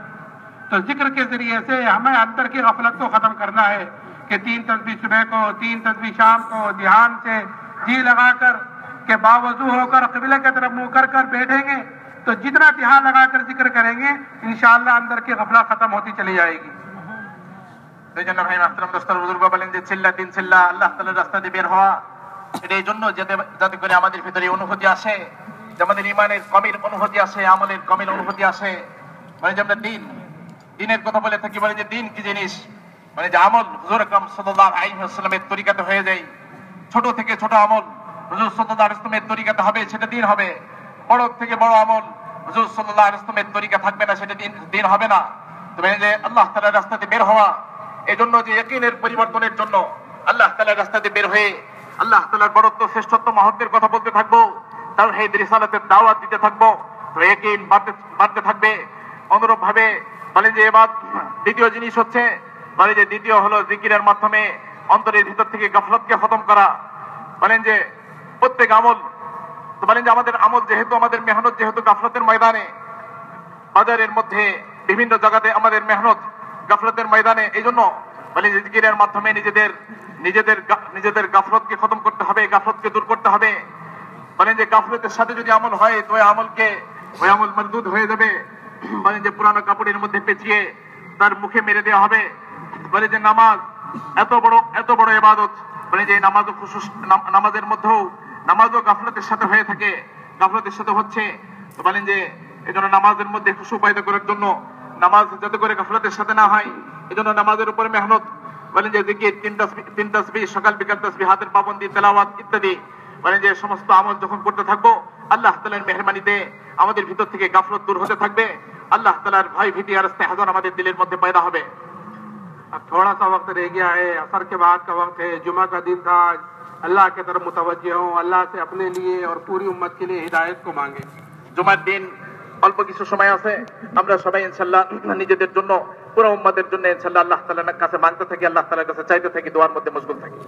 तो जिक्र के जरिए से हमें अंदर की गफलत को खत्म करना है कि 3 तस्बीह सुबह को, 3 तस्बीह शाम को ध्यान से जी लगाकर के बावजू होकर क़िबला की तरफ मुंह कर बैठेंगे तो जितना ध्यान लगाकर जिक्र करेंगे इंशाअल्लाह अंदर की गफलत खत्म होती चली जाएगी। সেই জন্য ভাই মাহতারাম দোস্তর বুজুর্গ বলেন যে চিল্লা দিন চিল্লা আল্লাহ তাআলার রাস্তা দিয়ে বের হওয়া, এটা এই জন্য যাতে করে আমাদের ভিতরে অনুভূতি আসে, যে আমাদের ইমানের কমির অনুভূতি আসে, আমলের কমির অনুভূতি আসে। মানে যে আমরা দিনের কথা বলে থাকি, বলে যে দিন কি জিনিস, মানে যে আমল হুজুর আকরাম সাল্লাল্লাহু আলাইহি ওয়াসাল্লামের তরিকাতে হয়ে যায়। ছোট থেকে ছোট আমল হুজুর সাল্লাল্লাহু আলাইহি ওয়াসাল্লামের তরিকাতে হবে, সেটা দিন হবে। বড় থেকে বড় আমল হুজুর সাল্লাল্লাহু আলাইহি ওয়াসাল্লামের তরিকা থাকবে না, সেটা দিন হবে না। তবে যে আল্লাহ তাআলার রাস্তাতে বের হওয়া, এজন্য যে ইয়াকিনের পরিবর্তনের জন্য আল্লাহ তাআলার রাস্তাতে বের হয়ে আল্লাহ তাআলার বড়ত্ব, শ্রেষ্ঠত্ব, মহত্বের কথা বলতে থাকবো, তাওহীদ রিসালাতের দাওয়াত দিতে থাকবো, তো ইয়াকিন বাড়তে থাকবে। অনুরূপ ভাবে বলে যে এবার দ্বিতীয় জিনিস হচ্ছে, বলে যে দ্বিতীয় হলো জিকিরের মাধ্যমে অন্তরের ভিতর থেকে গাফলতকে খতম করা। বলেন যে প্রত্যেক আমল, তো বলেন যে আমাদের আমল যেহেতু, আমাদের মেহনত যেহেতু গাফলতের ময়দানে, বাজারের মধ্যে বিভিন্ন জায়গাতে আমাদের মেহনত গাফলতের ময়দানে, এই জন্য বলে যে জিকিরের মাধ্যমে নিজেদের গাফলতকে খতম করতে হবে, গাফলতকে দূর করতে হবে। বলেন যে গাফলতের সাথে যদি আমল হয় তো ওই আমল মরদুদ হয়ে যাবে। বলেন যে পুরানো কাপড়ের মধ্যে পেঁচিয়ে তার মুখে মেরে দেওয়া হবে। বলে যে নামাজ এত বড় ইবাদত, বলে যে নামাজের মধ্যেও নামাজও গাফলতের সাথে হয়ে থাকে, গাফলতের সাথে হচ্ছে। তো বলেন যে এই জন্য নামাজের মধ্যে খুশু পয়দা করার জন্য, নামাজ যাতে করে গাফলতের সাথে না হয়, এই জন্য নামাজের উপরে মেহনত। বলেন যে জিকির, 3 তাসবিহ, সকাল বিকাল তাসবিহ, হাতের পাবন্দি, তেলাওয়াত ইত্যাদি। বলেন যে সমস্ত আমল যখন করতে থাকবো আল্লাহ তাআলার মেহেরবানিতে আমাদের ভিতর থেকে গাফলত দূর হতে থাকবে। আল্লাহ তাআলার ভয় ভীতি আর ইস্তেহজান আমাদের দিলের মধ্যে পয়দা হবে। अब थोड़ा सा वक्त रह गया है, असर के बाद का वक्त है, जुमा का दिन था। अल्लाह के तरफ मुतवज्जे हों, अल्लाह से अपने लिए और पूरी उम्मत के लिए हिदायत को मांगे। জুমার দিন অল্প কিছু সময় আছে, আমরা সবাই ইনশাআল্লাহ নিজেদের জন্য, পুরো উম্মতের জন্য ইনশাআল্লাহ আল্লাহ তাআলার কাছে মাংতে থাকি, আল্লাহ তাআলার কাছে চাইতে থাকি, দোয়ার মধ্যে মশগুল থাকি।